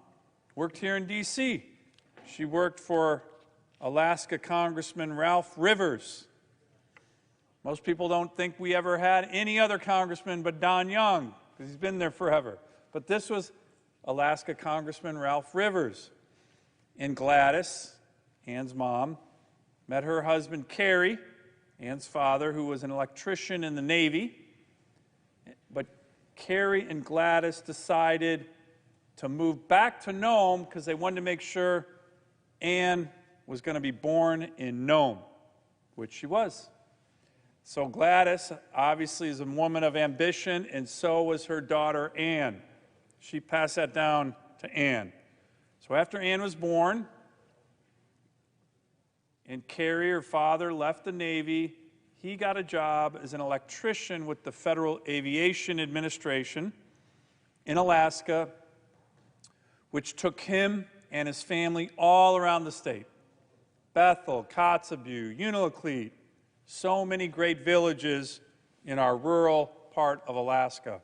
worked here in D.C. She worked for Alaska Congressman Ralph Rivers. Most people don't think we ever had any other congressman but Don Young, because he's been there forever. But this was Alaska Congressman Ralph Rivers. And Gladys, Ann's mom, met her husband, Kerry, Ann's father, who was an electrician in the Navy. But Kerry and Gladys decided to move back to Nome because they wanted to make sure Ann was going to be born in Nome, which she was. So Gladys obviously is a woman of ambition, and so was her daughter, Ann. She passed that down to Ann. So after Ann was born, and Kerry, her father, left the Navy, he got a job as an electrician with the Federal Aviation Administration in Alaska, which took him and his family all around the state. Bethel, Kotzebue, Unalakleet, so many great villages in our rural part of Alaska.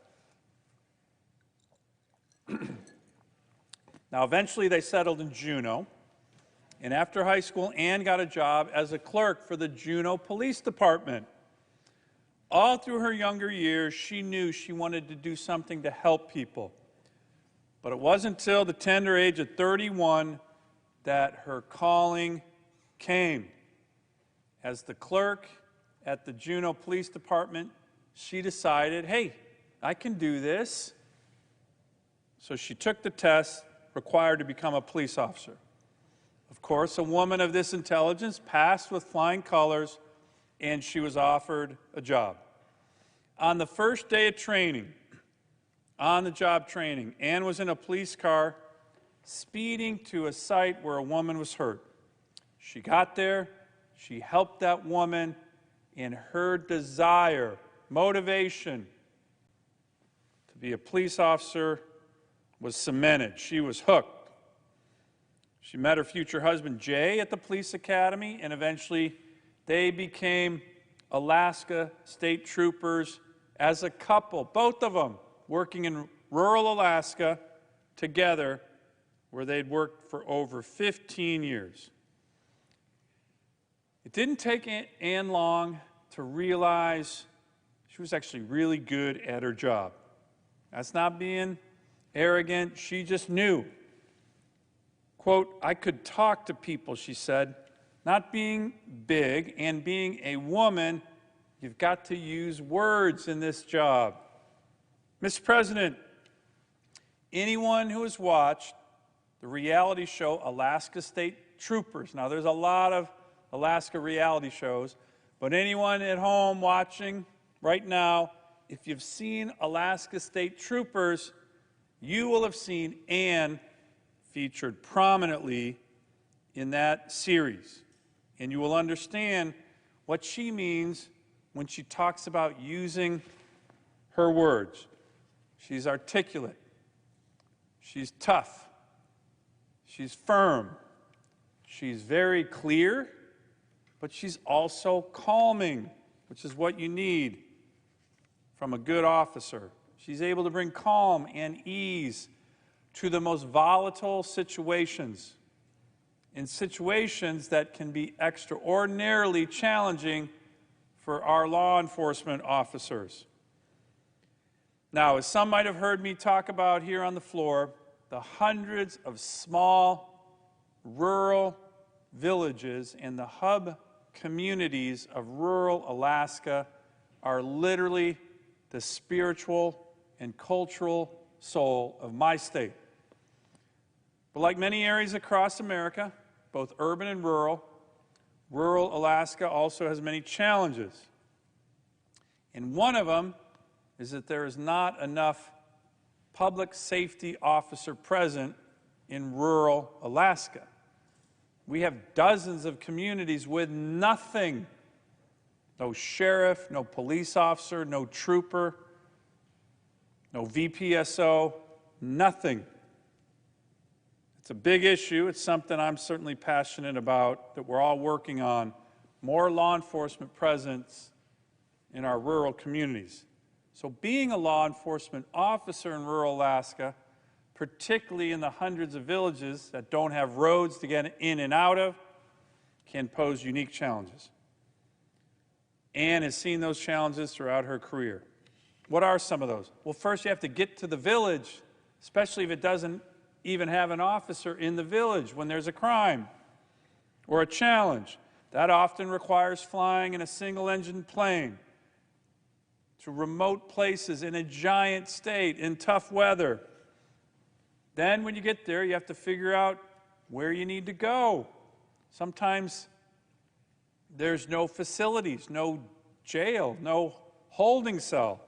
Now, eventually they settled in Juneau, and after high school, Ann got a job as a clerk for the Juneau Police Department. All through her younger years, she knew she wanted to do something to help people. But it wasn't until the tender age of 31 that her calling came. As the clerk at the Juneau Police Department, she decided, hey, I can do this. So she took the test required to become a police officer. Of course, a woman of this intelligence passed with flying colors, and she was offered a job. On the first day of training, on-the-job training, Ann was in a police car speeding to a site where a woman was hurt. She got there, she helped that woman, and her desire, motivation to be a police officer was cemented. She was hooked. She met her future husband, Jay, at the police academy, and eventually they became Alaska State Troopers as a couple, both of them working in rural Alaska together, where they'd worked for over 15 years. It didn't take Ann long to realize she was actually really good at her job. That's not being arrogant. She just knew. Quote, I could talk to people, she said. Not being big and being a woman, you've got to use words in this job. Mr. President, anyone who has watched the reality show Alaska State Troopers, now there's a lot of Alaska reality shows, but anyone at home watching right now, if you've seen Alaska State Troopers, you will have seen Ann featured prominently in that series. And you will understand what she means when she talks about using her words. She's articulate. She's tough. She's firm. She's very clear, but she's also calming, which is what you need from a good officer. She's able to bring calm and ease to the most volatile situations, in situations that can be extraordinarily challenging for our law enforcement officers. Now, as some might have heard me talk about here on the floor, the hundreds of small, rural villages and the hub communities of rural Alaska are literally the spiritual and cultural soul of my state. But like many areas across America, both urban and rural, Rural Alaska also has many challenges. And one of them is that there is not enough public safety officer present in rural Alaska. We have dozens of communities with nothing. No sheriff, no police officer, no trooper, no VPSO, nothing. It's a big issue. It's something I'm certainly passionate about, that we're all working on. More law enforcement presence in our rural communities. So being a law enforcement officer in rural Alaska, particularly in the hundreds of villages that don't have roads to get in and out of, can pose unique challenges. Ann has seen those challenges throughout her career. What are some of those? Well, first you have to get to the village, especially if it doesn't even have an officer in the village when there's a crime or a challenge. That often requires flying in a single-engine plane to remote places in a giant state in tough weather. Then when you get there, you have to figure out where you need to go. Sometimes there's no facilities, no jail, no holding cell,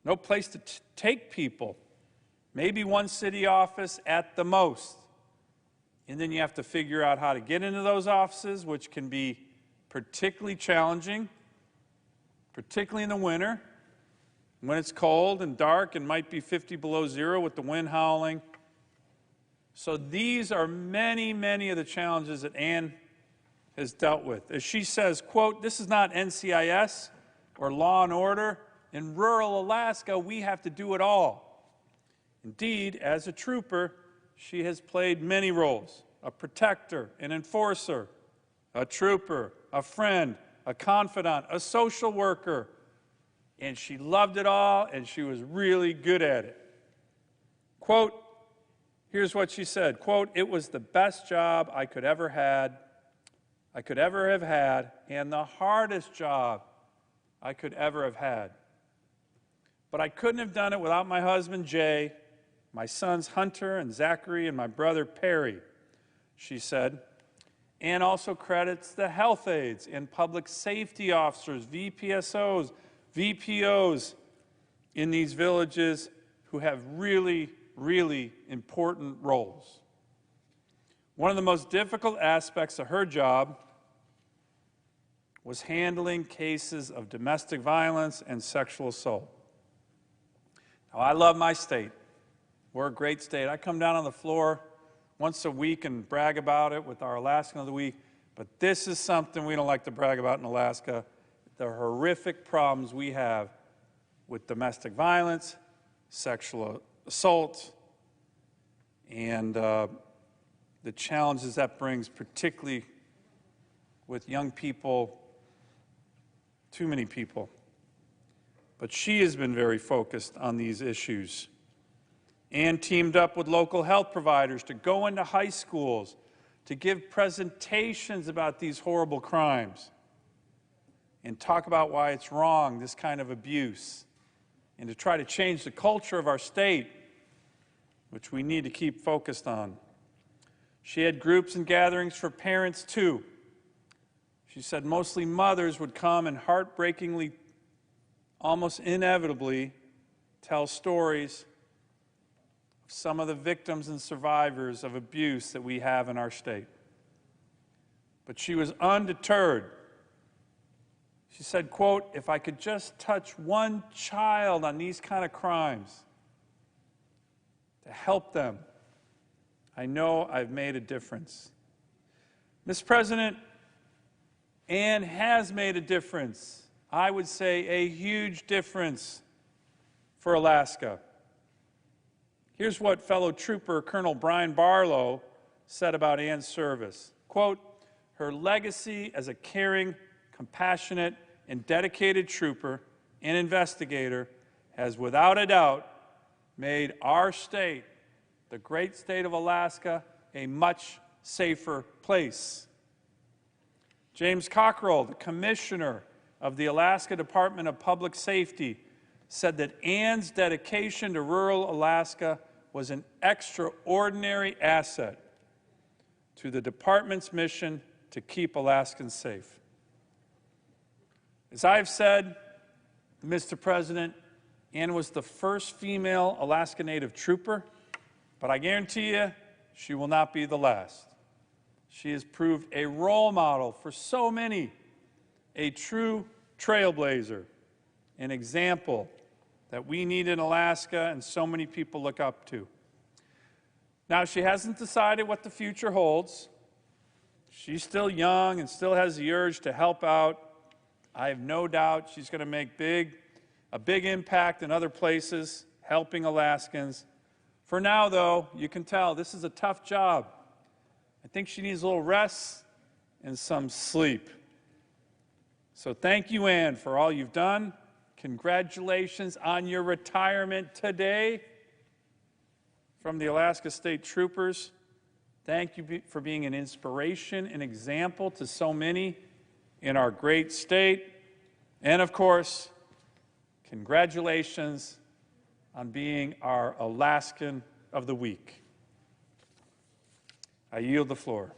no place to take people. Maybe one city office at the most. And then you have to figure out how to get into those offices, which can be particularly challenging, particularly in the winter, when it's cold and dark and might be 50 below zero with the wind howling. So these are many, many of the challenges that Ann has dealt with. As she says, quote, "This is not NCIS or Law and Order. In rural Alaska, we have to do it all." Indeed, as a trooper, she has played many roles: a protector, an enforcer, a trooper, a friend, a confidant, a social worker, and she loved it all, and she was really good at it. Quote, here's what she said, quote, "It was the best job I could ever have had, and the hardest job I could ever have had. But I couldn't have done it without my husband, Jay, my sons, Hunter and Zachary, and my brother, Perry," she said. Ann also credits the health aides and public safety officers, VPSOs, VPOs in these villages who have really, really important roles. One of the most difficult aspects of her job was handling cases of domestic violence and sexual assault. Now, I love my state. We're a great state. I come down on the floor once a week and brag about it with our Alaskan of the Week, but this is something we don't like to brag about in Alaska, the horrific problems we have with domestic violence, sexual assault, and the challenges that brings, particularly with young people, too many people. But she has been very focused on these issues and teamed up with local health providers to go into high schools to give presentations about these horrible crimes and talk about why it's wrong, this kind of abuse, and to try to change the culture of our state, which we need to keep focused on. She had groups and gatherings for parents, too. She said mostly mothers would come and heartbreakingly, almost inevitably, tell stories of some of the victims and survivors of abuse that we have in our state. But she was undeterred. She said, quote, "If I could just touch one child on these kind of crimes to help them, I know I've made a difference." Mr. President, Ann has made a difference. I would say a huge difference for Alaska. Here's what fellow trooper Colonel Brian Barlow said about Ann's service. Quote, "Her legacy as a caring, compassionate, and dedicated trooper and investigator has without a doubt made our state, the great state of Alaska, a much safer place." James Cockrell, the commissioner of the Alaska Department of Public Safety, said that Ann's dedication to rural Alaska was an extraordinary asset to the department's mission to keep Alaskans safe. As I've said, Mr. President, Ann was the first female Alaska Native trooper, but I guarantee you she will not be the last. She has proved a role model for so many, a true trailblazer, an example that we need in Alaska and so many people look up to. Now, she hasn't decided what the future holds. She's still young and still has the urge to help out. I have no doubt she's going to make a big impact in other places, helping Alaskans. For now, though, you can tell this is a tough job. I think she needs a little rest and some sleep. So thank you, Ann, for all you've done. Congratulations on your retirement today from the Alaska State Troopers. Thank you for being an inspiration, an example to so many in our great state. And of course, congratulations on being our Alaskan of the Week. I yield the floor.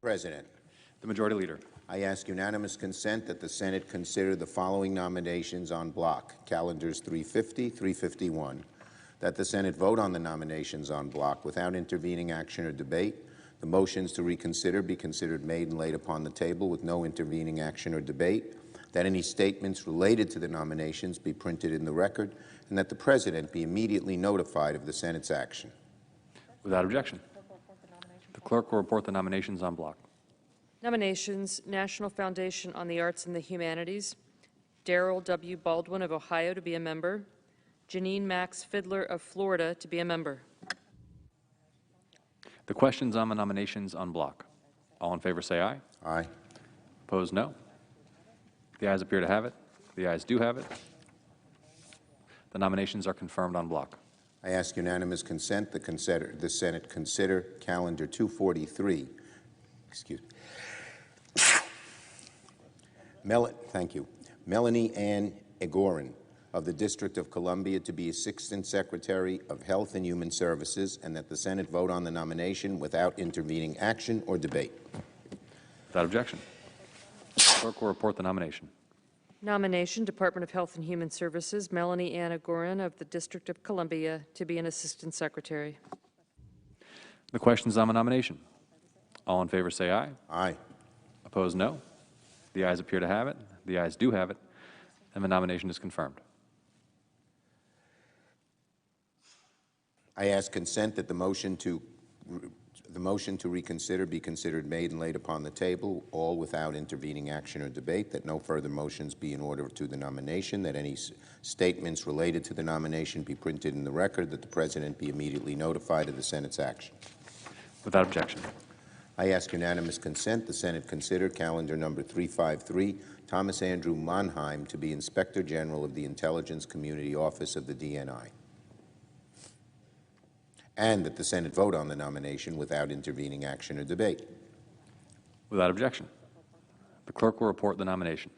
President, The Majority Leader. I ask unanimous consent that the Senate consider the following nominations on block, calendars 350, 351, that the Senate vote on the nominations on block without intervening action or debate. The motions to reconsider be considered made and laid upon the table with no intervening action or debate, that any statements related to the nominations be printed in the record, and that the President be immediately notified of the Senate's action. Without objection. The clerk will report the nominations on block. Nominations: National Foundation on the Arts and the Humanities, Darrell W. Baldwin of Ohio to be a member, Janine Max Fidler of Florida to be a member. The questions on the nominations on block. All in favor say aye. Aye. Opposed, no. The ayes appear to have it. The ayes do have it. The nominations are confirmed on block. I ask unanimous consent the Senate consider calendar 243, thank you, Melanie Ann Egorin of the District of Columbia to be Assistant Secretary of Health and Human Services, and that the Senate vote on the nomination without intervening action or debate. Without objection. Clerk will report the nomination. Nomination: Department of Health and Human Services, Melanie Ann Gorin of the District of Columbia to be an Assistant Secretary. The questions on the nomination. All in favor say aye. Aye. Opposed, no. The ayes appear to have it. The ayes do have it. And the nomination is confirmed. I ask consent that the motion to reconsider be considered made and laid upon the table, all without intervening action or debate, that no further motions be in order to the nomination, that any statements related to the nomination be printed in the record, that the President be immediately notified of the Senate's action. Without objection. I ask unanimous consent the Senate consider calendar number 353, Thomas Andrew Monheim to be Inspector General of the Intelligence Community Office of the DNI, and that the Senate vote on the nomination without intervening action or debate. Without objection. The clerk will report the nomination.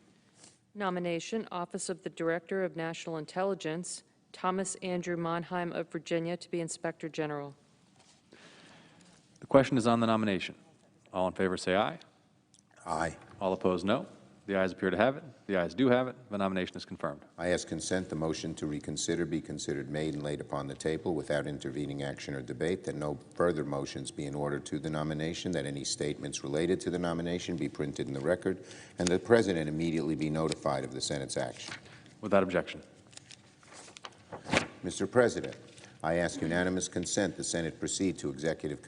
Nomination: Office of the Director of National Intelligence, Thomas Andrew Monheim of Virginia to be Inspector General. The question is on the nomination. All in favor say aye. Aye. All opposed, no. The ayes appear to have it. The ayes do have it. The nomination is confirmed. I ask consent the motion to reconsider be considered made and laid upon the table without intervening action or debate, that no further motions be in order to the nomination, that any statements related to the nomination be printed in the record, and the President immediately be notified of the Senate's action. Without objection. Mr. President, I ask unanimous consent the Senate proceed to executive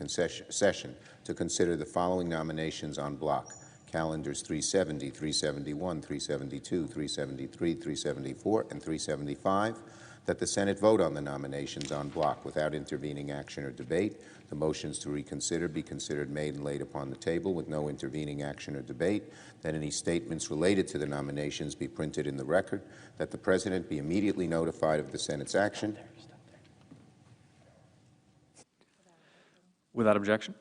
session to consider the following nominations on block, calendars 370, 371, 372, 373, 374, and 375, that the Senate vote on the nominations on block without intervening action or debate. The motions to reconsider be considered made and laid upon the table with no intervening action or debate, that any statements related to the nominations be printed in the record, that the President be immediately notified of the Senate's action. Without objection.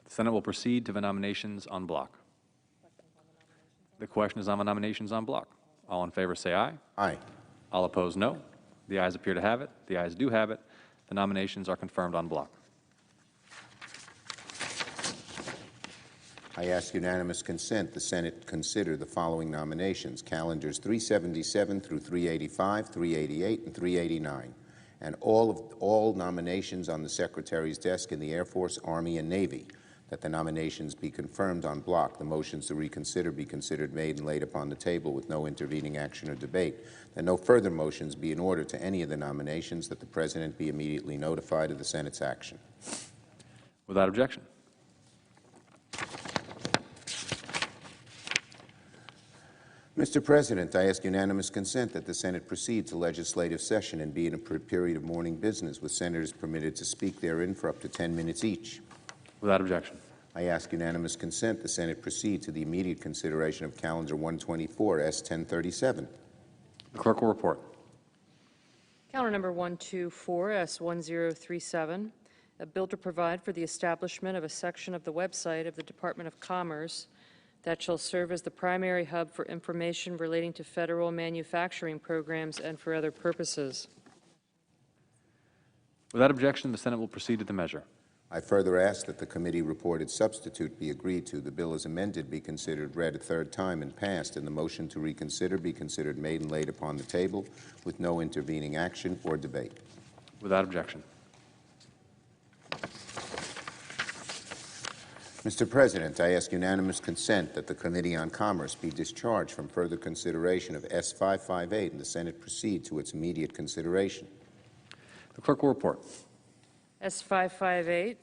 The Senate will proceed to the nominations on block. The question is on the nominations on block. All in favor say aye. Aye. All opposed, no. The ayes appear to have it. The ayes do have it. The nominations are confirmed on block. I ask unanimous consent the Senate consider the following nominations, calendars 377 through 385, 388, and 389, and all nominations on the Secretary's desk in the Air Force, Army, and Navy, that the nominations be confirmed on block, the motions to reconsider be considered made and laid upon the table with no intervening action or debate, that no further motions be in order to any of the nominations, that the President be immediately notified of the Senate's action. Without objection. Mr. President, I ask unanimous consent that the Senate proceed to legislative session and be in a period of morning business, with senators permitted to speak therein for up to 10 minutes each. Without objection. I ask unanimous consent the Senate proceed to the immediate consideration of calendar 124, S. 1037. The clerk will report. Calendar number 124, S1037, a bill to provide for the establishment of a section of the website of the Department of Commerce that shall serve as the primary hub for information relating to federal manufacturing programs and for other purposes. Without objection, the Senate will proceed to the measure. I further ask that the committee reported substitute be agreed to, the bill as amended be considered read a third time and passed, and the motion to reconsider be considered made and laid upon the table with no intervening action or debate. Without objection. Mr. President, I ask unanimous consent that the Committee on Commerce be discharged from further consideration of S-558 and the Senate proceed to its immediate consideration. The clerk will report. S-558,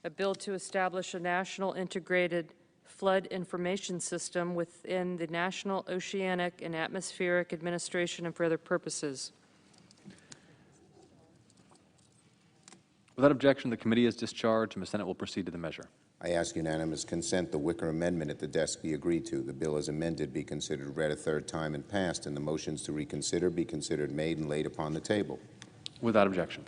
a bill to establish a national integrated flood information system within the National Oceanic and Atmospheric Administration and for other purposes. Without objection, the committee is discharged and the Senate will proceed to the measure. I ask unanimous consent the Wicker Amendment at the desk be agreed to, the bill as amended be considered read a third time and passed, and the motions to reconsider be considered made and laid upon the table. Without objection.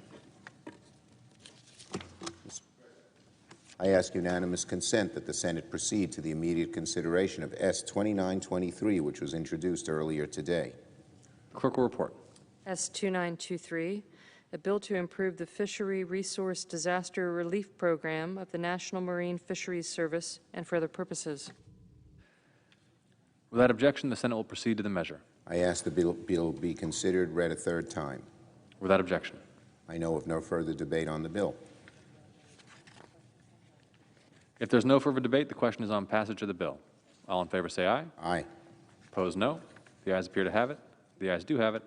I ask unanimous consent that the Senate proceed to the immediate consideration of S-2923, which was introduced earlier today. The clerk will report. S-2923, a bill to improve the Fishery Resource Disaster Relief Program of the National Marine Fisheries Service and for other purposes. Without objection, the Senate will proceed to the measure. I ask the bill be considered read a third time. Without objection. I know of no further debate on the bill. If there's no further debate, the question is on passage of the bill. All in favor say aye. Aye. Opposed, no. The ayes appear to have it. The ayes do have it.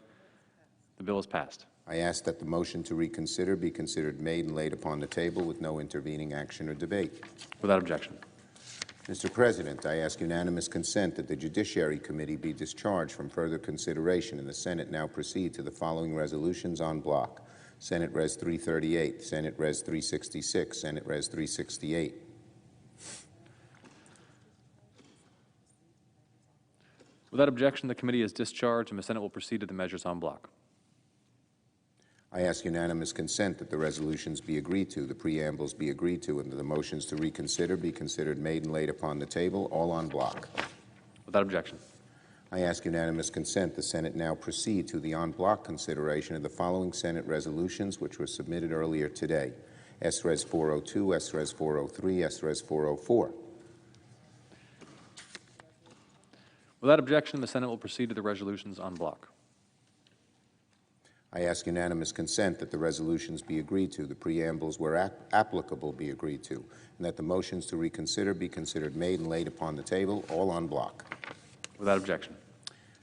The bill is passed. I ask that the motion to reconsider be considered made and laid upon the table with no intervening action or debate. Without objection. Mr. President, I ask unanimous consent that the Judiciary Committee be discharged from further consideration, and the Senate now proceed to the following resolutions en bloc. Senate Res 338, Senate Res 366, Senate Res 368. Without objection, the committee is discharged and the Senate will proceed to the measures en bloc. I ask unanimous consent that the resolutions be agreed to, the preambles be agreed to, and that the motions to reconsider be considered made and laid upon the table, all en bloc. Without objection. I ask unanimous consent the Senate now proceed to the en bloc consideration of the following Senate resolutions which were submitted earlier today: S-Res 402, S-Res 403, S-Res 404. Without objection, the Senate will proceed to the resolutions en bloc. I ask unanimous consent that the resolutions be agreed to, the preambles where applicable be agreed to, and that the motions to reconsider be considered made and laid upon the table, all en bloc. Without objection.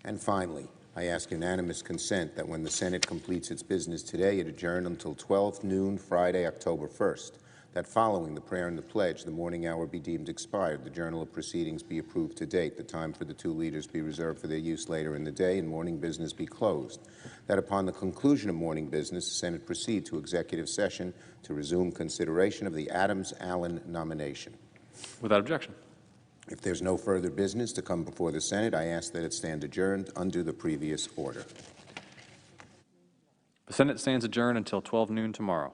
And finally, I ask unanimous consent that when the Senate completes its business today, it adjourn until 12 noon Friday, October 1st. That following the prayer and the pledge, the morning hour be deemed expired, the journal of proceedings be approved to date, the time for the two leaders be reserved for their use later in the day, and morning business be closed. That upon the conclusion of morning business, the Senate proceed to executive session to resume consideration of the Adams-Allen nomination. Without objection. If there's no further business to come before the Senate, I ask that it stand adjourned under the previous order. The Senate stands adjourned until 12 noon tomorrow.